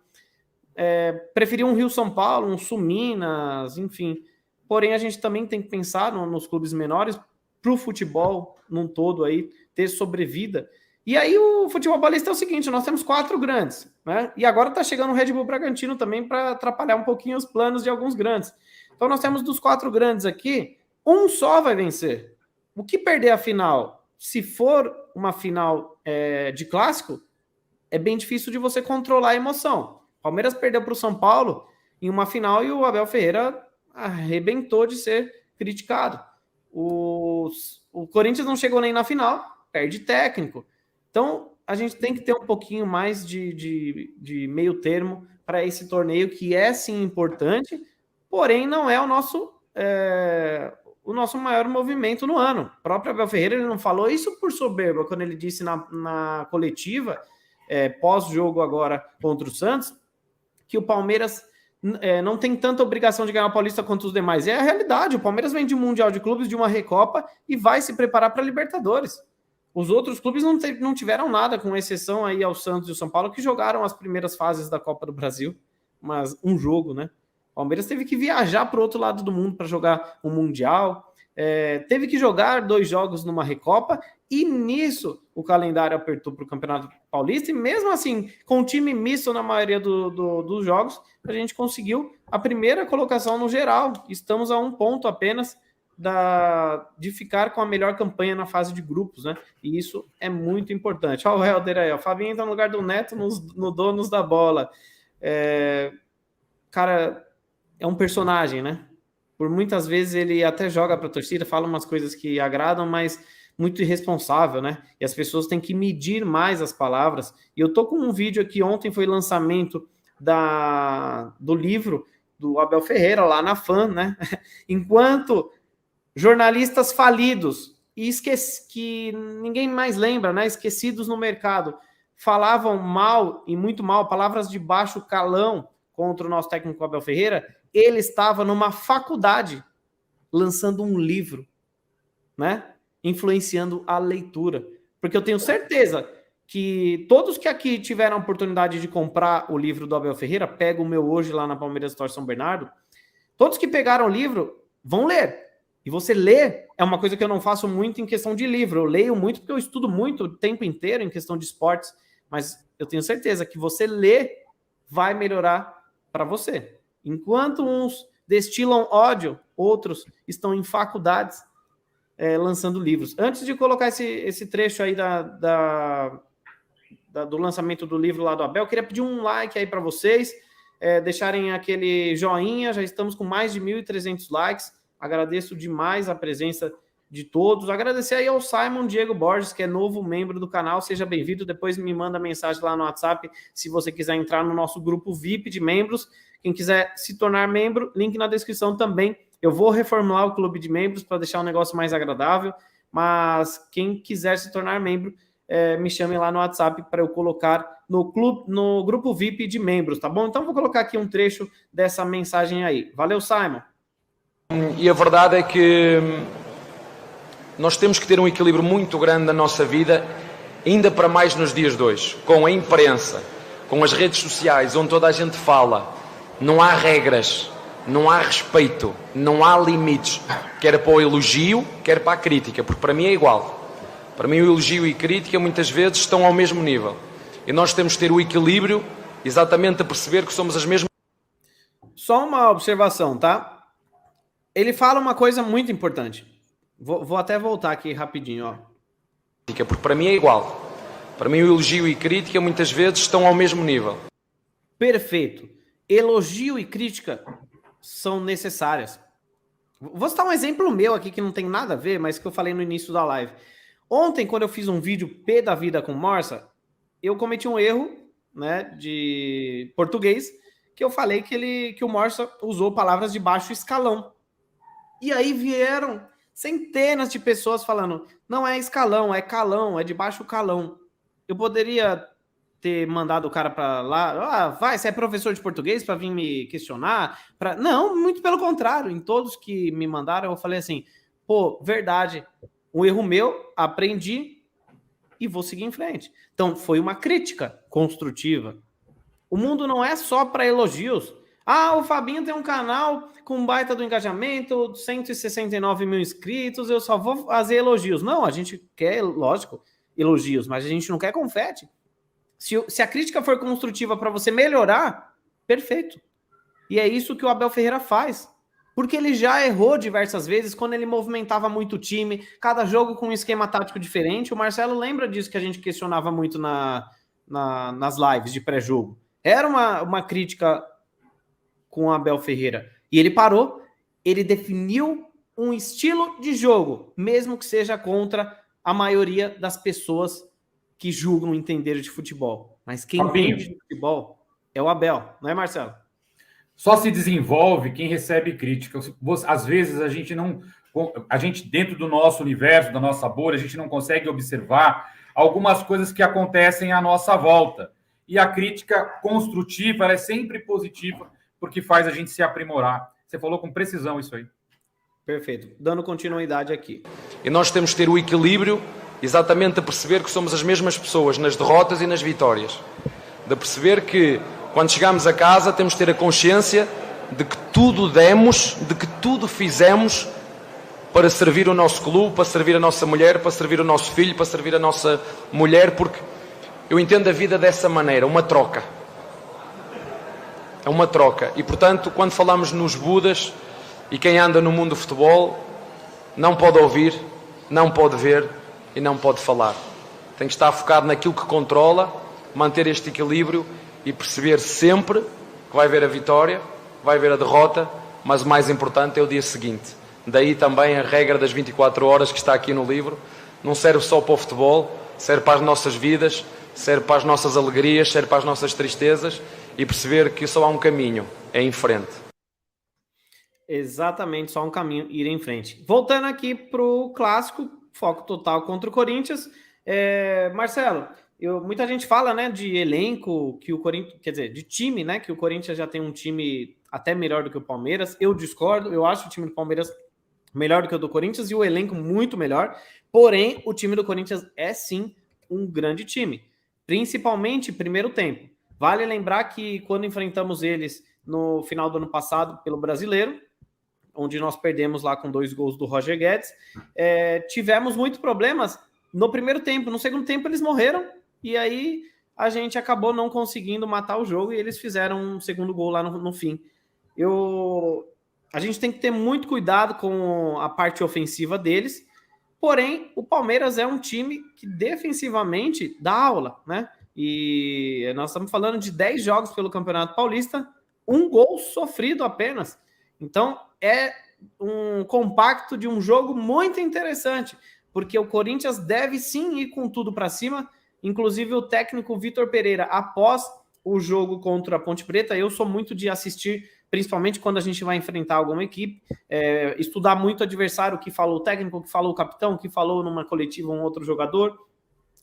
Preferi um Rio-São Paulo, um Sul-Minas, enfim. Porém, a gente também tem que pensar nos clubes menores para o futebol num todo aí ter sobrevida. E aí o futebol paulista é o seguinte, nós temos 4 grandes, né? E agora tá chegando o Red Bull Bragantino também para atrapalhar um pouquinho os planos de alguns grandes. Então nós temos dos 4 grandes aqui, um só vai vencer. O que perder a final, se for uma final de clássico, é bem difícil de você controlar a emoção. Palmeiras perdeu para o São Paulo em uma final e o Abel Ferreira arrebentou de ser criticado. O Corinthians não chegou nem na final, perde técnico. Então, a gente tem que ter um pouquinho mais de meio termo para esse torneio, que é sim importante, porém não é o nosso maior movimento no ano. O próprio Abel Ferreira ele não falou isso por soberba, quando ele disse na coletiva, pós-jogo agora contra o Santos, que o Palmeiras não tem tanta obrigação de ganhar o Paulista quanto os demais. É a realidade, o Palmeiras vem de um Mundial de Clubes, de uma Recopa, e vai se preparar para a Libertadores. Os outros clubes não tiveram nada, com exceção aí ao Santos e ao São Paulo, que jogaram as primeiras fases da Copa do Brasil, mas um jogo, né? O Palmeiras teve que viajar para o outro lado do mundo para jogar um Mundial, teve que jogar 2 jogos numa Recopa, e nisso o calendário apertou para o Campeonato Paulista, e mesmo assim, com o time misto na maioria dos jogos, a gente conseguiu a primeira colocação no geral. Estamos a 1 ponto apenas de ficar com a melhor campanha na fase de grupos, né? E isso é muito importante. Olha o Helder aí, o Fabinho entra no lugar do Neto no Donos da Bola. Cara, é um personagem, né? Por muitas vezes ele até joga para a torcida, fala umas coisas que agradam, mas muito irresponsável, né? E as pessoas têm que medir mais as palavras. E eu tô com um vídeo aqui, ontem foi lançamento do livro do Abel Ferreira, lá na FAN, né? Enquanto jornalistas falidos e que ninguém mais lembra, né? Esquecidos no mercado, falavam mal e muito mal, palavras de baixo calão contra o nosso técnico Abel Ferreira. Ele estava numa faculdade lançando um livro, né? Influenciando a leitura. Porque eu tenho certeza que todos que aqui tiveram a oportunidade de comprar o livro do Abel Ferreira, pega o meu hoje lá na Palmeiras Store São Bernardo, todos que pegaram o livro vão ler. E você ler é uma coisa que eu não faço muito em questão de livro. Eu leio muito porque eu estudo muito o tempo inteiro em questão de esportes, mas eu tenho certeza que você ler vai melhorar para você. Enquanto uns destilam ódio, outros estão em faculdades lançando livros. Antes de colocar esse trecho aí do lançamento do livro lá do Abel, eu queria pedir um like aí para vocês, deixarem aquele joinha. Já estamos com mais de 1.300 likes. Agradeço demais a presença de todos. Agradecer aí ao Simon Diego Borges, que é novo membro do canal. Seja bem-vindo. Depois me manda mensagem lá no WhatsApp se você quiser entrar no nosso grupo VIP de membros. Quem quiser se tornar membro, link na descrição também. Eu vou reformular o clube de membros para deixar o negócio mais agradável, mas quem quiser se tornar membro, me chame lá no WhatsApp para eu colocar no grupo VIP de membros, tá bom? Então vou colocar aqui um trecho dessa mensagem aí. Valeu, Simon! E a verdade é que nós temos que ter um equilíbrio muito grande na nossa vida, ainda para mais nos dias de hoje, com a imprensa, com as redes sociais, onde toda a gente fala. Não há regras, não há respeito, não há limites, quer para o elogio, quer para a crítica, porque para mim é igual. Para mim o elogio e a crítica muitas vezes estão ao mesmo nível. E nós temos que ter o equilíbrio exatamente a perceber que somos as mesmas... Só uma observação, tá? Ele fala uma coisa muito importante. Vou até voltar aqui rapidinho, ó. Porque para mim é igual. Para mim o elogio e a crítica muitas vezes estão ao mesmo nível. Perfeito. Elogio e crítica são necessárias. Vou citar um exemplo meu aqui que não tem nada a ver, mas que eu falei no início da live. Ontem, quando eu fiz um vídeo P da vida com Morsa, eu cometi um erro, né, de português, que eu falei que o Morsa usou palavras de baixo escalão. E aí vieram centenas de pessoas falando, não é escalão, é calão, é de baixo calão. Eu poderia ter mandado o cara para lá, vai, você é professor de português para vir me questionar? Não, muito pelo contrário, em todos que me mandaram eu falei assim, pô, verdade, um erro meu, aprendi e vou seguir em frente. Então, foi uma crítica construtiva. O mundo não é só para elogios. O Fabinho tem um canal com baita do engajamento, 169 mil inscritos, eu só vou fazer elogios. Não, a gente quer, lógico, elogios, mas a gente não quer confete. Se a crítica for construtiva para você melhorar, perfeito. E é isso que o Abel Ferreira faz. Porque ele já errou diversas vezes quando ele movimentava muito o time, cada jogo com um esquema tático diferente. O Marcelo lembra disso que a gente questionava muito nas lives de pré-jogo. Era uma crítica com o Abel Ferreira. E ele parou, ele definiu um estilo de jogo, mesmo que seja contra a maioria das pessoas que julgam entender de futebol. Mas quem entende de futebol é o Abel, não é, Marcelo? Só se desenvolve quem recebe crítica. Às vezes a gente dentro do nosso universo, da nossa bolha, a gente não consegue observar algumas coisas que acontecem à nossa volta. E a crítica construtiva, ela é sempre positiva, porque faz a gente se aprimorar. Você falou com precisão isso aí. Perfeito. Dando continuidade aqui. E nós temos que ter o equilíbrio exatamente de perceber que somos as mesmas pessoas nas derrotas e nas vitórias. De perceber que, quando chegamos a casa, temos que ter a consciência de que tudo demos, de que tudo fizemos para servir o nosso clube, para servir a nossa mulher, para servir o nosso filho, para servir a nossa mulher, porque eu entendo a vida dessa maneira, uma troca. É uma troca. E, portanto, quando falamos nos Budas, e quem anda no mundo do futebol, não pode ouvir, não pode ver e não pode falar. Tem que estar focado naquilo que controla, manter este equilíbrio e perceber sempre que vai haver a vitória, vai haver a derrota, mas o mais importante é o dia seguinte. Daí também a regra das 24 horas que está aqui no livro. Não serve só para o futebol, serve para as nossas vidas, serve para as nossas alegrias, serve para as nossas tristezas, e perceber que só há um caminho, é em frente. Exatamente, só um caminho, ir em frente. Voltando aqui para o clássico, foco total contra o Corinthians. Marcelo, muita gente fala, né, de elenco, que o Corinthians, quer dizer, de time, né, que o Corinthians já tem um time até melhor do que o Palmeiras. Eu discordo, eu acho o time do Palmeiras melhor do que o do Corinthians e o elenco muito melhor. Porém, o time do Corinthians é sim um grande time, principalmente primeiro tempo. Vale lembrar que quando enfrentamos eles no final do ano passado pelo Brasileiro, onde nós perdemos lá com 2 gols do Roger Guedes, tivemos muitos problemas no primeiro tempo. No segundo tempo eles morreram e aí a gente acabou não conseguindo matar o jogo e eles fizeram um segundo gol lá no fim. A gente tem que ter muito cuidado com a parte ofensiva deles, porém o Palmeiras é um time que defensivamente dá aula, né? E nós estamos falando de 10 jogos pelo Campeonato Paulista, 1 gol sofrido apenas. Então, é um compacto de um jogo muito interessante, porque o Corinthians deve sim ir com tudo para cima. Inclusive, o técnico Vitor Pereira, após o jogo contra a Ponte Preta, eu sou muito de assistir, principalmente quando a gente vai enfrentar alguma equipe, estudar muito o adversário, o que falou o técnico, o que falou o capitão, o que falou numa coletiva um outro jogador,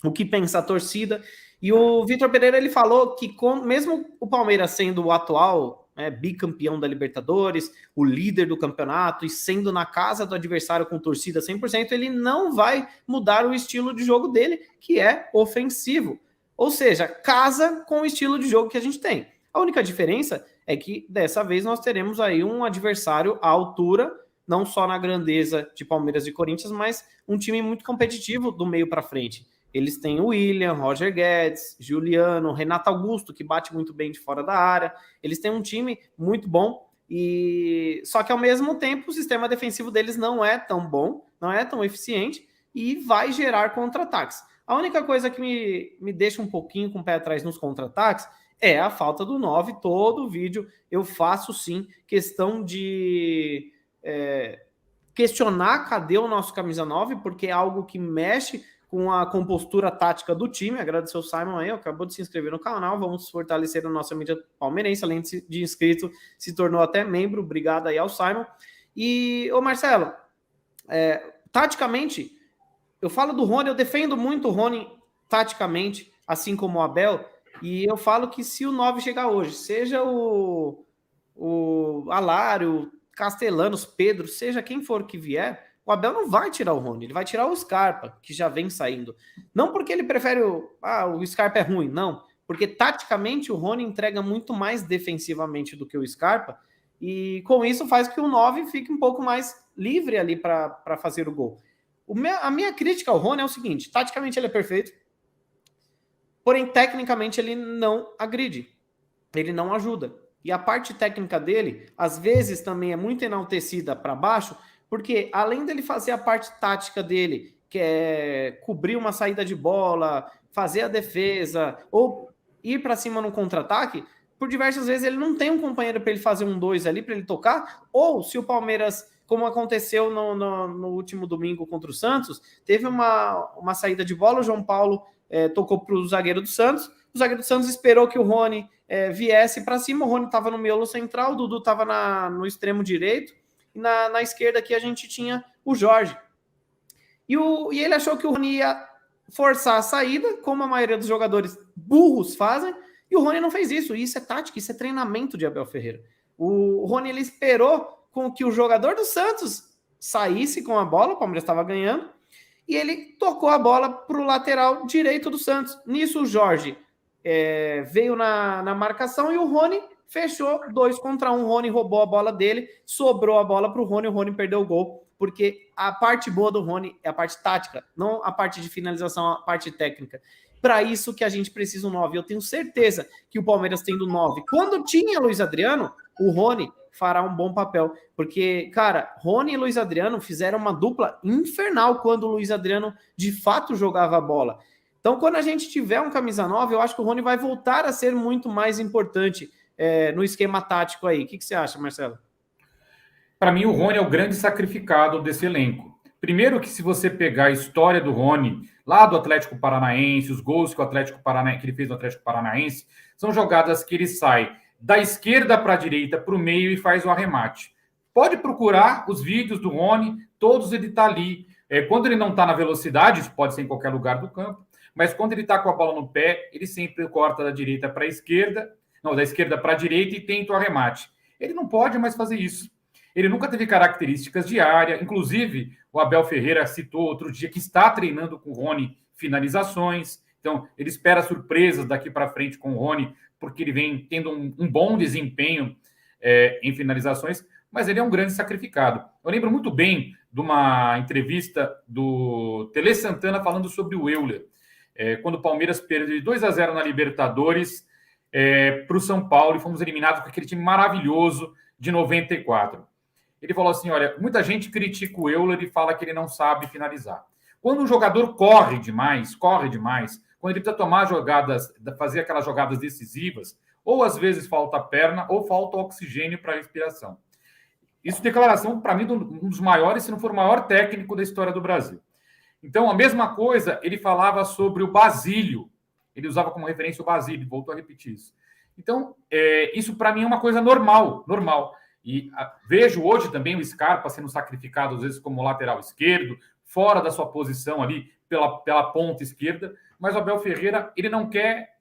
o que pensa a torcida. E o Vitor Pereira, ele falou que mesmo o Palmeiras sendo o atual bicampeão da Libertadores, o líder do campeonato e sendo na casa do adversário com torcida 100%, ele não vai mudar o estilo de jogo dele, que é ofensivo. Ou seja, casa com o estilo de jogo que a gente tem. A única diferença é que dessa vez nós teremos aí um adversário à altura, não só na grandeza de Palmeiras e Corinthians, mas um time muito competitivo do meio para frente. Eles têm o William, Roger Guedes, Juliano, Renato Augusto, que bate muito bem de fora da área. Eles têm um time muito bom, só que ao mesmo tempo o sistema defensivo deles não é tão bom, não é tão eficiente e vai gerar contra-ataques. A única coisa que me deixa um pouquinho com o pé atrás nos contra-ataques é a falta do 9. Todo vídeo eu faço sim questão de questionar cadê o nosso camisa 9, porque é algo que mexe com a compostura tática do time. Agradecer o Simon aí, acabou de se inscrever no canal. Vamos fortalecer a nossa mídia palmeirense, além de inscrito, se tornou até membro. Obrigado aí ao Simon. E, Marcelo, taticamente, eu falo do Rony, eu defendo muito o Rony taticamente, assim como o Abel. E eu falo que se o 9 chegar hoje, seja o Alário, Castellanos, Pedro, seja quem for que vier, o Abel não vai tirar o Rony, ele vai tirar o Scarpa, que já vem saindo. Não porque ele prefere o Scarpa é ruim, não. Porque taticamente o Rony entrega muito mais defensivamente do que o Scarpa, e com isso faz que o 9 fique um pouco mais livre ali para fazer o gol. A minha crítica ao Rony é o seguinte: taticamente ele é perfeito, porém tecnicamente ele não agride, ele não ajuda. E a parte técnica dele, às vezes, também é muito enaltecida para baixo, porque além dele fazer a parte tática dele, que é cobrir uma saída de bola, fazer a defesa, ou ir para cima no contra-ataque, por diversas vezes ele não tem um companheiro para ele fazer um 2 ali, para ele tocar, ou se o Palmeiras, como aconteceu no último domingo contra o Santos, teve uma saída de bola, o João Paulo tocou para o zagueiro do Santos, o zagueiro do Santos esperou que o Rony viesse para cima, o Rony estava no miolo central, o Dudu estava no extremo direito, e na esquerda aqui a gente tinha o Jorge. E ele achou que o Rony ia forçar a saída, como a maioria dos jogadores burros fazem, e o Rony não fez isso. E isso é tática, isso é treinamento de Abel Ferreira. O Rony ele esperou com que o jogador do Santos saísse com a bola, o Palmeiras estava ganhando, e ele tocou a bola para o lateral direito do Santos. Nisso o Jorge veio na marcação e o Rony fechou 2 contra 1. O Rony roubou a bola dele, sobrou a bola para o Rony perdeu o gol, porque a parte boa do Rony é a parte tática, não a parte de finalização, a parte técnica. Para isso que a gente precisa um 9. Eu tenho certeza que o Palmeiras tendo 9, quando tinha Luiz Adriano, o Rony fará um bom papel, porque, cara, Rony e Luiz Adriano fizeram uma dupla infernal quando o Luiz Adriano de fato jogava a bola. Então, quando a gente tiver um camisa 9, eu acho que o Rony vai voltar a ser muito mais importante no esquema tático aí. O que você acha, Marcelo? Para mim, o Rony é o grande sacrificado desse elenco. Primeiro que se você pegar a história do Rony, lá do Atlético Paranaense, os gols que ele fez no Atlético Paranaense, são jogadas que ele sai da esquerda para a direita, para o meio e faz o arremate. Pode procurar os vídeos do Rony, todos ele está ali. Quando ele não está na velocidade, isso pode ser em qualquer lugar do campo, mas quando ele está com a bola no pé, ele sempre corta da direita para a esquerda, não, da esquerda para a direita e tenta o arremate. Ele não pode mais fazer isso. Ele nunca teve características de área. Inclusive, o Abel Ferreira citou outro dia que está treinando com o Rony finalizações. Então, ele espera surpresas daqui para frente com o Rony, porque ele vem tendo um bom desempenho em finalizações, mas ele é um grande sacrificado. Eu lembro muito bem de uma entrevista do Tele Santana falando sobre o Euler, quando o Palmeiras perdeu de 2-0 na Libertadores para o São Paulo e fomos eliminados com aquele time maravilhoso de 94. Ele falou assim, olha, muita gente critica o Euler e fala que ele não sabe finalizar. Quando um jogador corre demais, quando ele precisa tomar jogadas, fazer aquelas jogadas decisivas, ou às vezes falta perna, ou falta oxigênio para a respiração. Isso é declaração, para mim, de um dos maiores, se não for o maior técnico da história do Brasil. Então, a mesma coisa, ele falava sobre o Basílio. Ele usava como referência o Basílio, voltou a repetir isso. Então, isso para mim é uma coisa normal. E vejo hoje também o Scarpa sendo sacrificado, às vezes, como lateral esquerdo, fora da sua posição ali, pela ponta esquerda. Mas o Abel Ferreira, ele não quer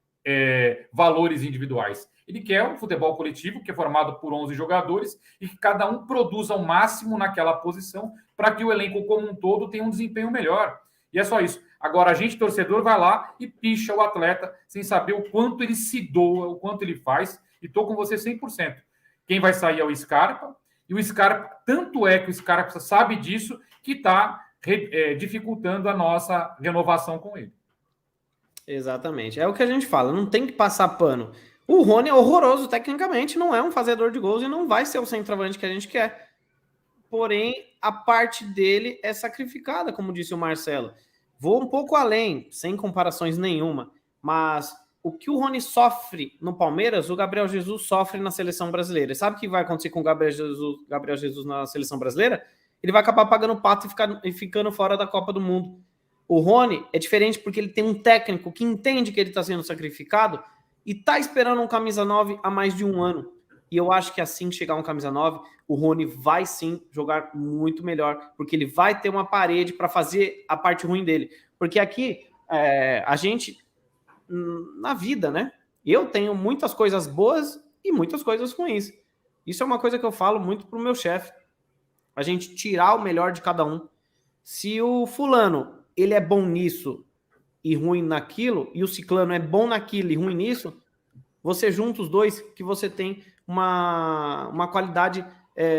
valores individuais. Ele quer um futebol coletivo, que é formado por 11 jogadores, e que cada um produza ao máximo naquela posição, para que o elenco como um todo tenha um desempenho melhor. E é só isso. Agora, a gente, torcedor, vai lá e picha o atleta, sem saber o quanto ele se doa, o quanto ele faz, e estou com você 100%. Quem vai sair é o Scarpa, e o Scarpa, tanto é que o Scarpa sabe disso, que está dificultando a nossa renovação com ele. Exatamente. É o que a gente fala, não tem que passar pano. O Rony é horroroso tecnicamente, não é um fazedor de gols e não vai ser o centroavante que a gente quer. Porém, a parte dele é sacrificada, como disse o Marcelo. Vou um pouco além, sem comparações nenhuma, mas o que o Rony sofre no Palmeiras, o Gabriel Jesus sofre na seleção brasileira. Sabe o que vai acontecer com o Gabriel Jesus na seleção brasileira? Ele vai acabar pagando pato e ficando fora da Copa do Mundo. O Rony é diferente porque ele tem um técnico que entende que ele está sendo sacrificado e está esperando um camisa 9 há mais de um ano. E eu acho que assim que chegar um camisa 9, o Rony vai sim jogar muito melhor, porque ele vai ter uma parede para fazer a parte ruim dele. Porque aqui, a gente, na vida, né? Eu tenho muitas coisas boas e muitas coisas ruins. Isso é uma coisa que eu falo muito pro meu chefe. A gente tirar o melhor de cada um. Se o fulano, ele é bom nisso e ruim naquilo, e o ciclano é bom naquilo e ruim nisso, você junta os dois que você tem uma qualidade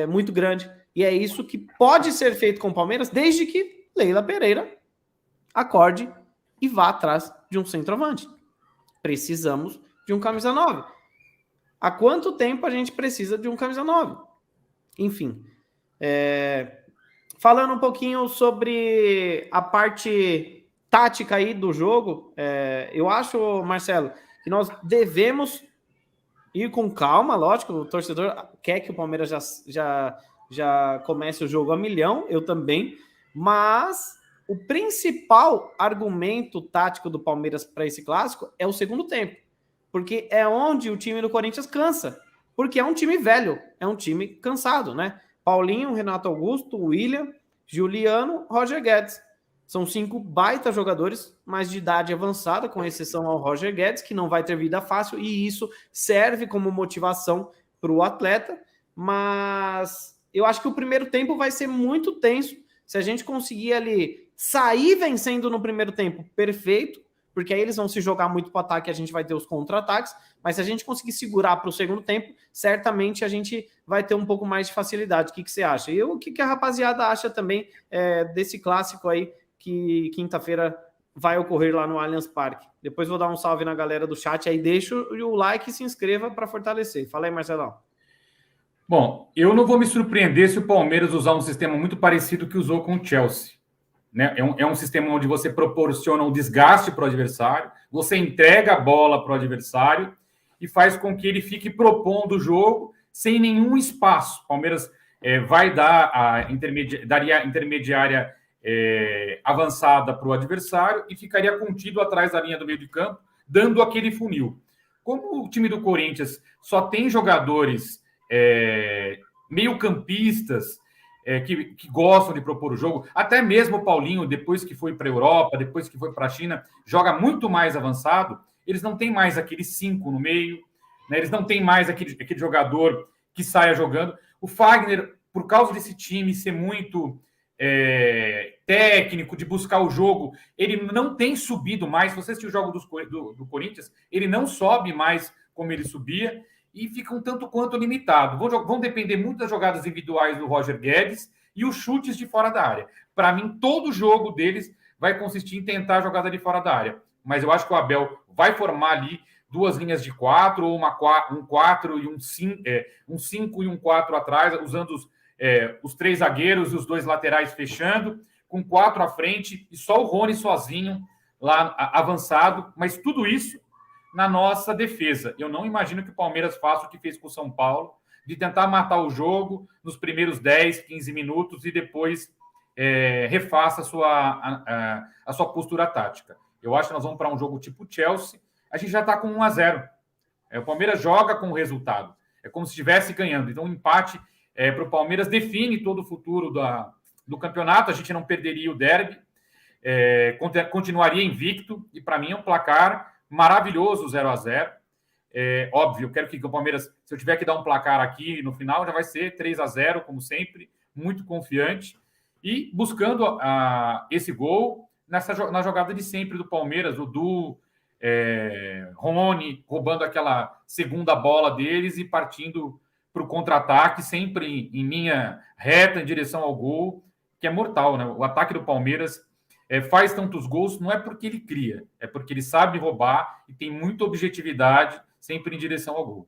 muito grande. E é isso que pode ser feito com o Palmeiras, desde que Leila Pereira acorde e vá atrás de um centroavante. Precisamos de um camisa 9. Há quanto tempo a gente precisa de um camisa 9? Enfim, falando um pouquinho sobre a parte tática aí do jogo, eu acho, Marcelo, que nós devemos ir com calma, lógico, o torcedor quer que o Palmeiras já comece o jogo a milhão, eu também, mas o principal argumento tático do Palmeiras para esse clássico é o segundo tempo, porque é onde o time do Corinthians cansa, porque é um time velho, é um time cansado, né? Paulinho, Renato Augusto, William, Juliano, Roger Guedes. São 5 baita jogadores, mas de idade avançada, com exceção ao Roger Guedes, que não vai ter vida fácil, e isso serve como motivação para o atleta. Mas eu acho que o primeiro tempo vai ser muito tenso. Se a gente conseguir ali sair vencendo no primeiro tempo, perfeito, porque aí eles vão se jogar muito para o ataque e a gente vai ter os contra-ataques. Mas se a gente conseguir segurar para o segundo tempo, certamente a gente vai ter um pouco mais de facilidade. O que você acha? E o que a rapaziada acha também desse clássico aí, que quinta-feira vai ocorrer lá no Allianz Parque. Depois vou dar um salve na galera do chat, aí deixa o like e se inscreva para fortalecer. Fala aí, Marcelão. Bom, eu não vou me surpreender se o Palmeiras usar um sistema muito parecido que usou com o Chelsea. Né? É um sistema onde você proporciona um desgaste para o adversário, você entrega a bola para o adversário e faz com que ele fique propondo o jogo sem nenhum espaço. O Palmeiras vai dar daria a intermediária avançada para o adversário e ficaria contido atrás da linha do meio de campo, dando aquele funil. Como o time do Corinthians só tem jogadores meio-campistas que gostam de propor o jogo, até mesmo o Paulinho, depois que foi para a Europa, depois que foi para a China, joga muito mais avançado, eles não têm mais aqueles 5 no meio, né? Eles não têm mais aquele jogador que saia jogando. O Fagner, por causa desse time ser muito técnico, de buscar o jogo, ele não tem subido mais. Se você assistir o jogo do Corinthians, ele não sobe mais como ele subia e fica um tanto quanto limitado. Vão depender muito das jogadas individuais do Roger Guedes e os chutes de fora da área. Para mim, todo jogo deles vai consistir em tentar a jogada de fora da área. Mas eu acho que o Abel vai formar ali 2 linhas de 4, ou um 4 e um 5 e um 4 atrás, usando os 3 zagueiros e os 2 laterais fechando, com 4 à frente e só o Rony sozinho lá avançado. Mas tudo isso na nossa defesa. Eu não imagino que o Palmeiras faça o que fez com o São Paulo, de tentar matar o jogo nos primeiros 10, 15 minutos e depois refaça a sua postura tática. Eu acho que nós vamos para um jogo tipo Chelsea. A gente já está com 1-0. O Palmeiras joga com o resultado. É como se estivesse ganhando. Então, o empate para o Palmeiras define todo o futuro do campeonato. A gente não perderia o derby. Continuaria invicto. E, para mim, é um placar maravilhoso, 0-0. Óbvio, eu quero que o Palmeiras, se eu tiver que dar um placar aqui no final, já vai ser 3-0, como sempre, muito confiante. E buscando esse gol na jogada de sempre do Palmeiras, o Du, Rony, roubando aquela segunda bola deles e partindo para o contra-ataque, sempre em linha reta, em direção ao gol, que é mortal, né? O ataque do Palmeiras faz tantos gols, não é porque ele cria, é porque ele sabe roubar e tem muita objetividade, sempre em direção ao gol.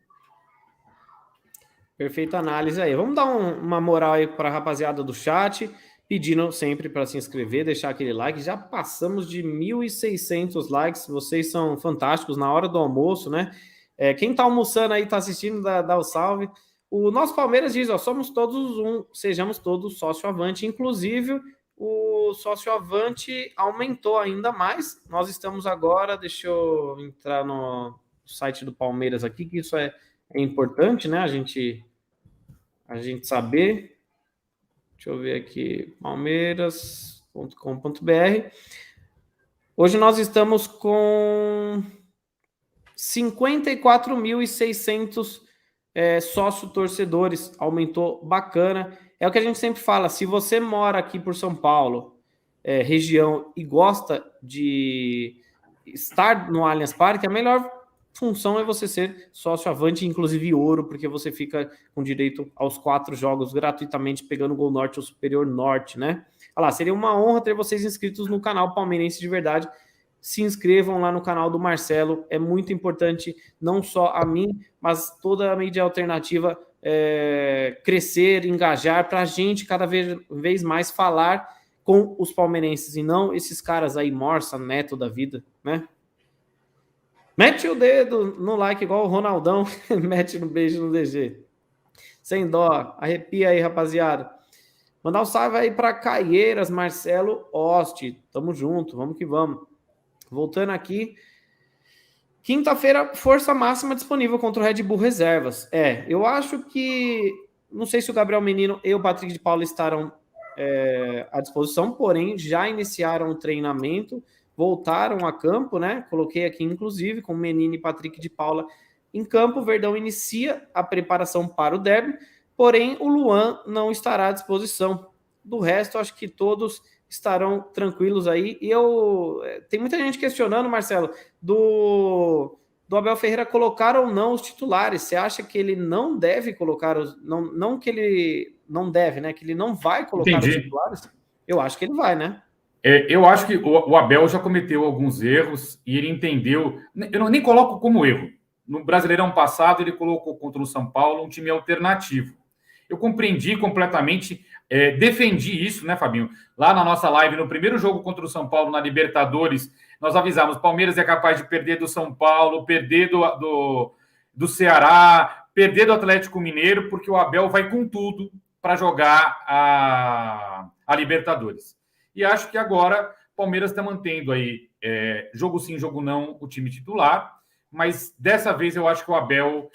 Perfeita análise aí. Vamos dar uma moral aí para a rapaziada do chat, pedindo sempre para se inscrever, deixar aquele like. Já passamos de 1.600 likes, vocês são fantásticos na hora do almoço, né? Quem está almoçando aí, está assistindo, dá o salve. O nosso Palmeiras diz, somos todos sejamos todos sócio-avante, inclusive o sócio-avante aumentou ainda mais. Nós estamos agora, deixa eu entrar no site do Palmeiras aqui, que isso é importante, né? A gente saber. Deixa eu ver aqui, palmeiras.com.br. Hoje nós estamos com 54.600 sócio-torcedores, aumentou bacana. É o que a gente sempre fala, se você mora aqui por São Paulo, região, e gosta de estar no Allianz Parque, a melhor função é você ser sócio Avante, inclusive ouro, porque você fica com direito aos 4 jogos gratuitamente, pegando o Gol Norte ou Superior Norte, né? Olha lá, seria uma honra ter vocês inscritos no canal Palmeirense de Verdade. Se inscrevam lá no canal do Marcelo, é muito importante, não só a mim, mas toda a mídia alternativa crescer, engajar, para a gente cada vez mais falar com os palmeirenses, e não esses caras aí, Morsa, Neto da vida, né? Mete o dedo no like igual o Ronaldão, mete no beijo no DG. Sem dó, arrepia aí, rapaziada. Mandar um salve aí para Caieiras, Marcelo Oste. Tamo junto, vamos que vamos. Voltando aqui. Quinta-feira, força máxima disponível contra o Red Bull Reservas. Eu acho que... Não sei se o Gabriel Menino e o Patrick de Paula estarão à disposição, porém já iniciaram o treinamento, voltaram a campo, né? Coloquei aqui, inclusive, com Menino e Patrick de Paula em campo. O Verdão inicia a preparação para o derby, porém o Luan não estará à disposição. Do resto, acho que todos estarão tranquilos aí. E tem muita gente questionando, Marcelo, do Abel Ferreira colocar ou não os titulares. Você acha que ele não deve colocar não que ele não deve, né? Que ele não vai colocar os titulares? Eu acho que ele vai, né? Eu acho que o Abel já cometeu alguns erros e ele entendeu. Eu nem coloco como erro. No Brasileirão passado, ele colocou contra o São Paulo um time alternativo. Eu compreendi completamente, defendi isso, né, Fabinho? Lá na nossa live, no primeiro jogo contra o São Paulo, na Libertadores, nós avisamos: Palmeiras é capaz de perder do São Paulo, perder do Ceará, perder do Atlético Mineiro, porque o Abel vai com tudo para jogar a Libertadores. E acho que agora o Palmeiras está mantendo aí, jogo sim, jogo não, o time titular, mas dessa vez eu acho que o Abel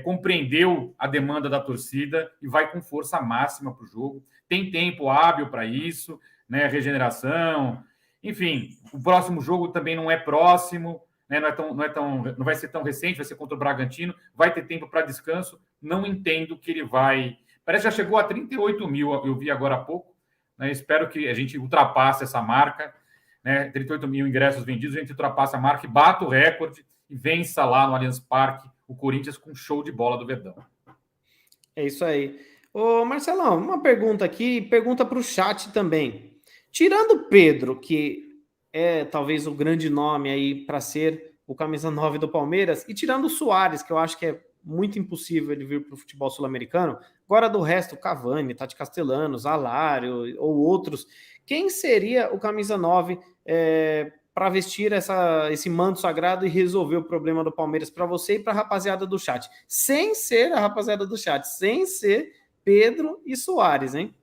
compreendeu a demanda da torcida e vai com força máxima para o jogo. Tem tempo hábil para isso, né? Regeneração, enfim. O próximo jogo também não é próximo, né? Não vai ser tão recente, vai ser contra o Bragantino, vai ter tempo para descanso. Não entendo que ele vai... Parece que já chegou a 38 mil, eu vi agora há pouco. Né? Espero que a gente ultrapasse essa marca, né? 38 mil ingressos vendidos, a gente ultrapasse a marca e bata o recorde e vença lá no Allianz Parque o Corinthians com show de bola do Verdão. É isso aí. Ô, Marcelão, uma pergunta aqui, pergunta para o chat também. Tirando o Pedro, que é talvez o grande nome aí para ser o camisa 9 do Palmeiras, e tirando o Suárez, que eu acho que é muito impossível ele vir para o futebol sul-americano, agora do resto, Cavani, Tati Castellanos, Alário ou outros, quem seria o camisa 9 para vestir esse manto sagrado e resolver o problema do Palmeiras para você e para a rapaziada do chat? Sem ser a rapaziada do chat, sem ser Pedro e Suárez, hein?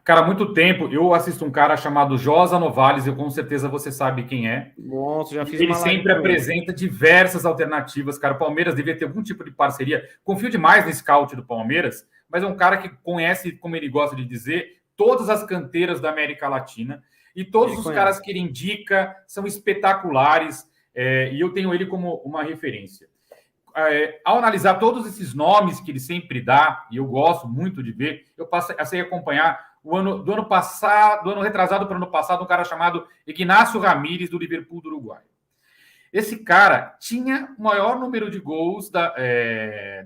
Cara, há muito tempo eu assisto um cara chamado Josa Novales, eu com certeza você sabe quem é. Nossa, já fiz Ele sempre apresenta diversas alternativas, cara. O Palmeiras devia ter algum tipo de parceria. Confio demais no scout do Palmeiras, mas é um cara que conhece, como ele gosta de dizer, todas as canteiras da América Latina. E todos os caras que ele indica são espetaculares, e eu tenho ele como uma referência. Ao analisar todos esses nomes que ele sempre dá, e eu gosto muito de ver, eu passei a acompanhar do ano retrasado para o ano passado, um cara chamado Ignacio Ramírez, do Liverpool do Uruguai. Esse cara tinha o maior número de gols da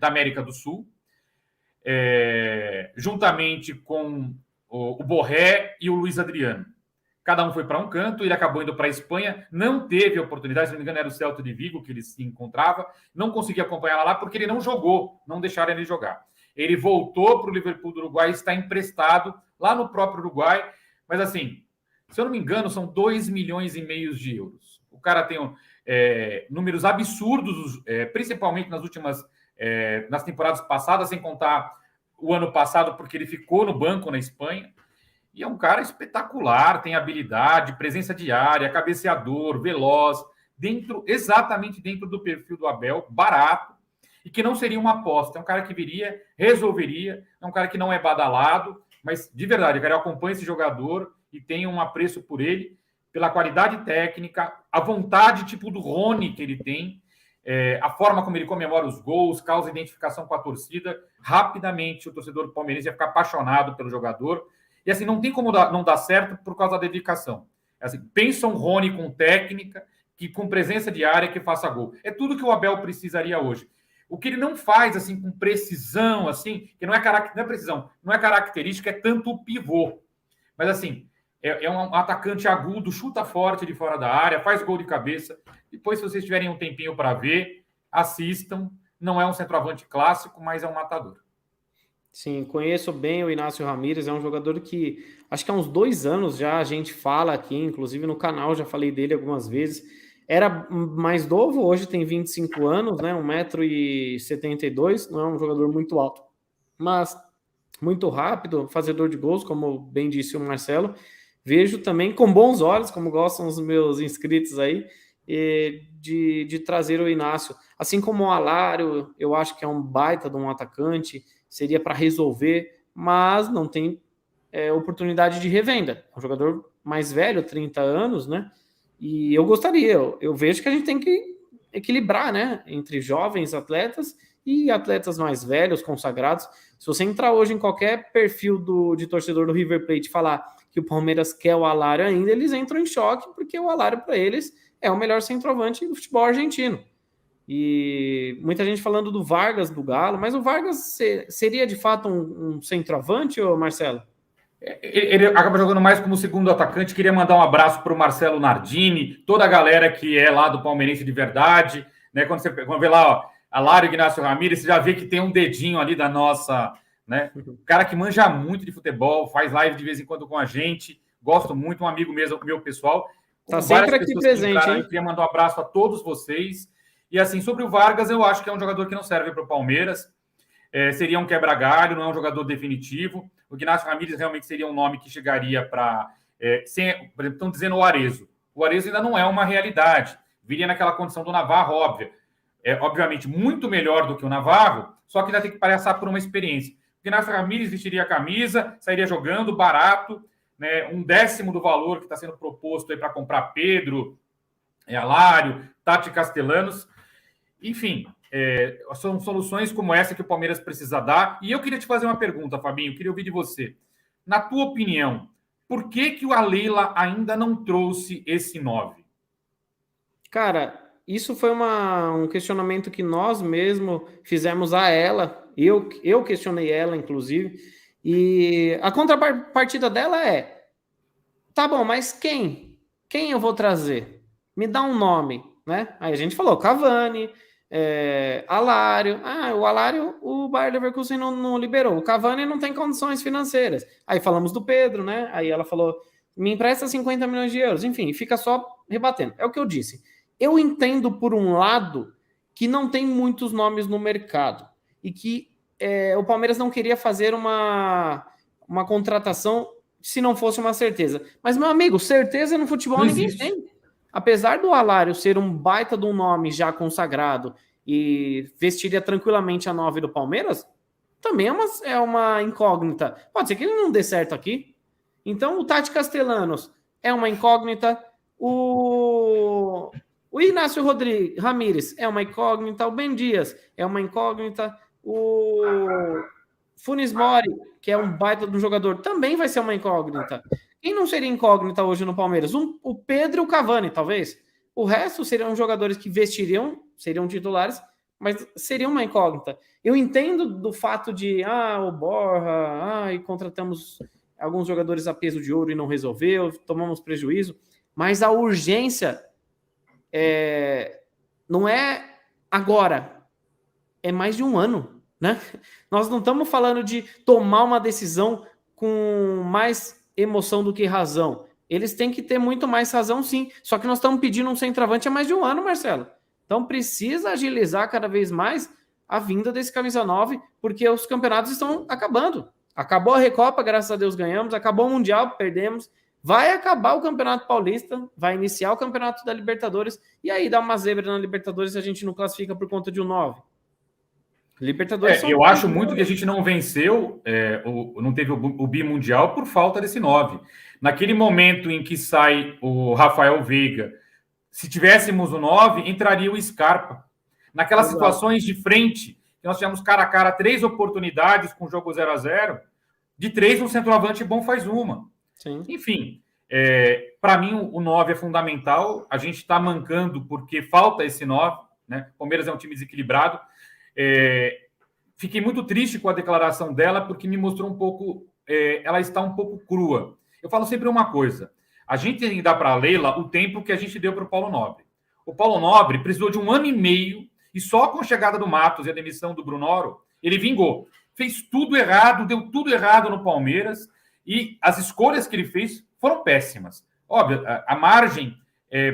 América do Sul, juntamente com o Borré e o Luiz Adriano. Cada um foi para um canto, ele acabou indo para a Espanha, não teve oportunidade, se não me engano era o Celta de Vigo que ele se encontrava, não conseguia acompanhar lá porque ele não jogou, não deixaram ele jogar. Ele voltou para o Liverpool do Uruguai, está emprestado lá no próprio Uruguai, mas assim, se eu não me engano, são 2,5 milhões de euros. O cara tem números absurdos, principalmente nas temporadas passadas, sem contar o ano passado, porque ele ficou no banco na Espanha. E é um cara espetacular, tem habilidade, presença de área, cabeceador, veloz, exatamente dentro do perfil do Abel, barato, e que não seria uma aposta. É um cara que viria, resolveria, é um cara que não é badalado, mas de verdade, cara, eu acompanho esse jogador e tenho um apreço por ele, pela qualidade técnica, a vontade tipo do Rony que ele tem. a forma como ele comemora os gols, causa identificação com a torcida. Rapidamente o torcedor palmeirense ia ficar apaixonado pelo jogador. E assim, não tem como não dar certo por causa da dedicação. Assim, pensa um Rony com técnica, que com presença de área, que faça gol. É tudo que o Abel precisaria hoje. O que ele não faz assim com precisão, assim, que não é precisão, não é característica, é tanto o pivô. Mas assim, é um atacante agudo, chuta forte de fora da área, faz gol de cabeça. Depois, se vocês tiverem um tempinho para ver, assistam. Não é um centroavante clássico, mas é um matador. Sim, conheço bem o Inácio Ramírez, é um jogador que acho que há uns 2 anos já a gente fala aqui, inclusive no canal já falei dele algumas vezes. Era mais novo, hoje tem 25 anos, né? 1,72 m, não é um jogador muito alto, mas muito rápido, fazedor de gols, como bem disse o Marcelo. Vejo também com bons olhos, como gostam os meus inscritos aí, de trazer o Inácio. Assim como o Alário, eu acho que é um baita de um atacante, seria para resolver, mas não tem oportunidade de revenda. É um jogador mais velho, 30 anos, né? E eu gostaria, eu vejo que a gente tem que equilibrar, né? Entre jovens atletas e atletas mais velhos, consagrados. Se você entrar hoje em qualquer perfil de torcedor do River Plate e falar que o Palmeiras quer o Alário ainda, eles entram em choque, porque o Alário, para eles, é o melhor centroavante do futebol argentino. E muita gente falando do Vargas do Galo, mas o Vargas seria de fato um centroavante, ô Marcelo? Ele acaba jogando mais como segundo atacante. Queria mandar um abraço para o Marcelo Nardini, toda a galera que é lá do Palmeirense de verdade, né? Quando você vê lá, ó, Alário, Inácio Ramírez, você já vê que tem um dedinho ali da nossa, né? O cara que manja muito de futebol, faz live de vez em quando com a gente, gosto muito, um amigo mesmo, meu pessoal. Tá sempre aqui presente, hein? Eu queria mandar um abraço a todos vocês. E assim, sobre o Vargas, eu acho que é um jogador que não serve para o Palmeiras. Seria um quebra-galho, não é um jogador definitivo. O Inácio Ramírez realmente seria um nome que chegaria para... por exemplo, estão dizendo o Arezzo. O Arezzo ainda não é uma realidade. Viria naquela condição do Navarro, óbvia. Obviamente, muito melhor do que o Navarro, só que ainda tem que passar por uma experiência. O Inácio Ramírez vestiria a camisa, sairia jogando barato, né, 1/10 do valor que está sendo proposto para comprar Pedro, Alário, Tati Castellanos. Enfim, são soluções como essa que o Palmeiras precisa dar. E eu queria te fazer uma pergunta, Fabinho, queria ouvir de você. Na tua opinião, por que o Leila ainda não trouxe esse 9? Cara, isso foi um questionamento que nós mesmo fizemos a ela. Eu questionei ela, inclusive. E a contrapartida dela tá bom, mas quem? Quem eu vou trazer? Me dá um nome, né? Aí a gente falou Cavani, Alário. O Alário, o Bayer Leverkusen não liberou. O Cavani não tem condições financeiras. Aí falamos do Pedro, né? Aí ela falou, me empresta 50 milhões de euros. Enfim, fica só rebatendo. É o que eu disse. Eu entendo, por um lado, que não tem muitos nomes no mercado e que o Palmeiras não queria fazer uma contratação se não fosse uma certeza. Mas, meu amigo, certeza no futebol ninguém tem. Apesar do Alário ser um baita de um nome já consagrado e vestiria tranquilamente a 9 do Palmeiras, também é uma incógnita. Pode ser que ele não dê certo aqui. Então, o Tati Castellanos é uma incógnita. O Inácio Ramírez é uma incógnita. O Ben Dias é uma incógnita. O Funes Mori, que é um baita de um jogador, também vai ser uma incógnita. Quem não seria incógnita hoje no Palmeiras? O Pedro e o Cavani, talvez. O resto seriam jogadores que seriam titulares, mas seria uma incógnita. Eu entendo do fato de, o Borja, e contratamos alguns jogadores a peso de ouro e não resolveu, tomamos prejuízo, mas a urgência não é agora, é mais de um ano, né? Nós não estamos falando de tomar uma decisão com mais emoção do que razão. Eles têm que ter muito mais razão, sim. Só que nós estamos pedindo um centroavante há mais de um ano, Marcelo. Então precisa agilizar cada vez mais a vinda desse camisa 9, porque os campeonatos estão acabando. Acabou a Recopa, graças a Deus ganhamos. Acabou o Mundial, perdemos. Vai acabar o Campeonato Paulista, vai iniciar o Campeonato da Libertadores, e aí dá uma zebra na Libertadores se a gente não classifica por conta de um 9. Libertadores eu acho muito que a gente não venceu, não teve o bimundial por falta desse 9. Naquele momento em que sai o Rafael Veiga, se tivéssemos o 9, entraria o Scarpa. Naquelas Exato. situações de frente, que nós tivemos cara a cara 3 oportunidades com o jogo 0-0, de 3, um centroavante bom faz uma. Sim. Enfim, para mim o 9 é fundamental. A gente está mancando porque falta esse 9, né? O Palmeiras é um time desequilibrado. Fiquei muito triste com a declaração dela, porque me mostrou um pouco... ela está um pouco crua. Eu falo sempre uma coisa. A gente tem que dar para a Leila o tempo que a gente deu para o Paulo Nobre. O Paulo Nobre precisou de 1 ano e meio, e só com a chegada do Matos e a demissão do Brunoro, ele vingou. Fez tudo errado, deu tudo errado no Palmeiras, e as escolhas que ele fez foram péssimas. Óbvio, a margem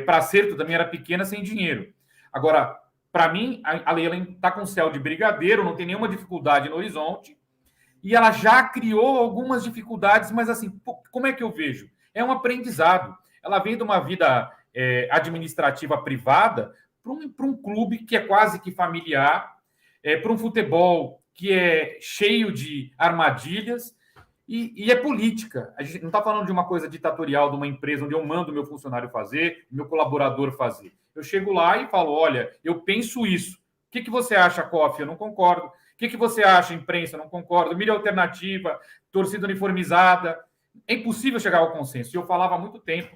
para acerto também era pequena, sem dinheiro. Agora, para mim, a Leila está com céu de brigadeiro, não tem nenhuma dificuldade no horizonte, e ela já criou algumas dificuldades, mas assim, como é que eu vejo? É um aprendizado. Ela vem de uma vida administrativa privada para um clube que é quase que familiar, para um futebol que é cheio de armadilhas e é política. A gente não está falando de uma coisa ditatorial de uma empresa onde eu mando o meu funcionário fazer, meu colaborador fazer. Eu chego lá e falo, olha, eu penso isso. O que você acha, Kofi? Eu não concordo. O que você acha, imprensa? Eu não concordo. Mídia alternativa, torcida uniformizada. É impossível chegar ao consenso. E eu falava há muito tempo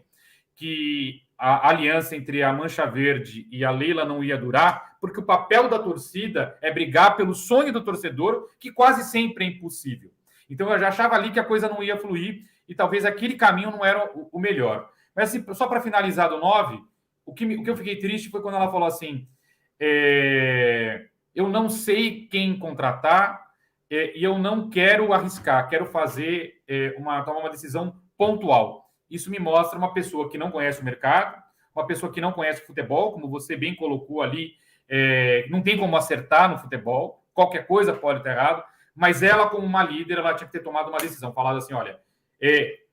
que a aliança entre a Mancha Verde e a Leila não ia durar, porque o papel da torcida é brigar pelo sonho do torcedor, que quase sempre é impossível. Então eu já achava ali que a coisa não ia fluir e talvez aquele caminho não era o melhor. Mas assim, só para finalizar do 9, o que eu fiquei triste foi quando ela falou assim, eu não sei quem contratar e eu não quero arriscar, quero fazer tomar uma decisão pontual. Isso me mostra uma pessoa que não conhece o mercado, uma pessoa que não conhece o futebol, como você bem colocou ali, não tem como acertar no futebol, qualquer coisa pode estar errado, mas ela, como uma líder, ela tinha que ter tomado uma decisão, falado assim, olha,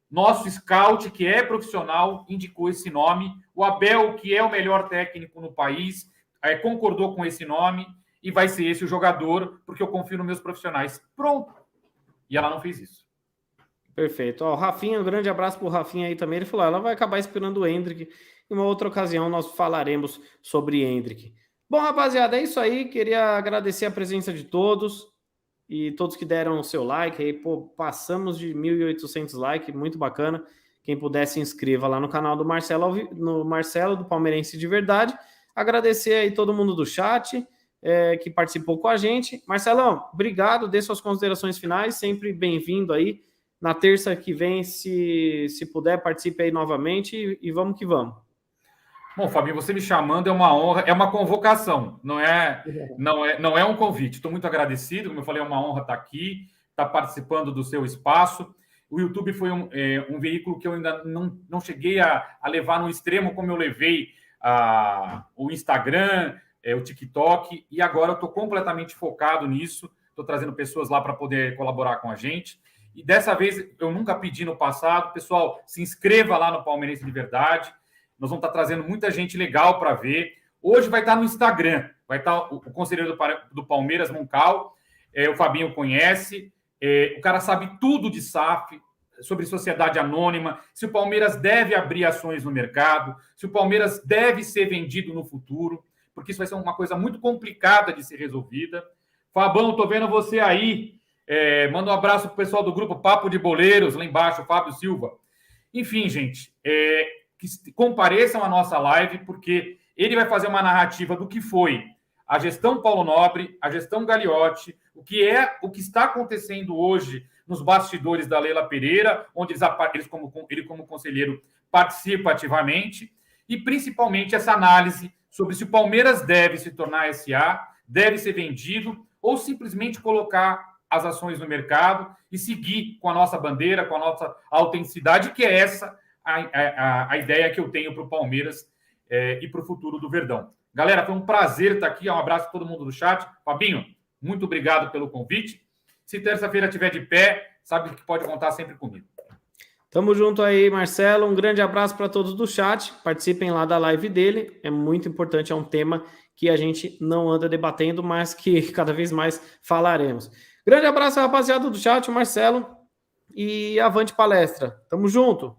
nosso scout, que é profissional, indicou esse nome, o Abel, que é o melhor técnico no país, concordou com esse nome, e vai ser esse o jogador, porque eu confio nos meus profissionais. Pronto. E ela não fez isso. Perfeito. Ó, o Rafinha, um grande abraço pro Rafinha aí também. Ele falou, ela vai acabar inspirando o Endrick. Em uma outra ocasião nós falaremos sobre Endrick. Bom, rapaziada, é isso aí. Queria agradecer a presença de todos e todos que deram o seu like aí. Pô, passamos de 1.800 likes, muito bacana. Quem puder se inscreva lá no canal do Marcelo, no Marcelo do Palmeirense de Verdade. Agradecer aí todo mundo do chat que participou com a gente. Marcelão, obrigado. Dê suas considerações finais. Sempre bem-vindo aí. Na terça que vem, se puder, participe aí novamente e vamos que vamos. Bom, Fabinho, você me chamando é uma honra, é uma convocação, não é um convite. Estou muito agradecido, como eu falei, é uma honra estar aqui, estar participando do seu espaço. O YouTube foi um veículo que eu ainda não cheguei a levar no extremo como eu levei o Instagram, o TikTok, e agora eu estou completamente focado nisso, estou trazendo pessoas lá para poder colaborar com a gente. E dessa vez, eu nunca pedi no passado. Pessoal, se inscreva lá no Palmeirense de Verdade. Nós vamos estar trazendo muita gente legal para ver. Hoje vai estar no Instagram. Vai estar o conselheiro do Palmeiras, Moncal. O Fabinho conhece. O cara sabe tudo de SAF, sobre sociedade anônima, se o Palmeiras deve abrir ações no mercado, se o Palmeiras deve ser vendido no futuro, porque isso vai ser uma coisa muito complicada de ser resolvida. Fabão, estou vendo você aí. Manda um abraço para o pessoal do grupo Papo de Boleiros, lá embaixo, o Fábio Silva. Enfim, gente, que compareçam à nossa live, porque ele vai fazer uma narrativa do que foi a gestão Paulo Nobre, a gestão Gagliotti, o que está acontecendo hoje nos bastidores da Leila Pereira, onde ele como conselheiro participa ativamente, e principalmente essa análise sobre se o Palmeiras deve se tornar SA, deve ser vendido, ou simplesmente colocar as ações no mercado e seguir com a nossa bandeira, com a nossa autenticidade, que é essa a ideia que eu tenho para o Palmeiras e para o futuro do Verdão. Galera, foi um prazer estar aqui. Um abraço a todo mundo do chat. Fabinho, muito obrigado pelo convite. Se terça-feira estiver de pé, sabe que pode contar sempre comigo. Tamo junto aí, Marcelo. Um grande abraço para todos do chat. Participem lá da live dele. É muito importante, é um tema que a gente não anda debatendo, mas que cada vez mais falaremos. Grande abraço, rapaziada do chat, Marcelo. E avante palestra. Tamo junto.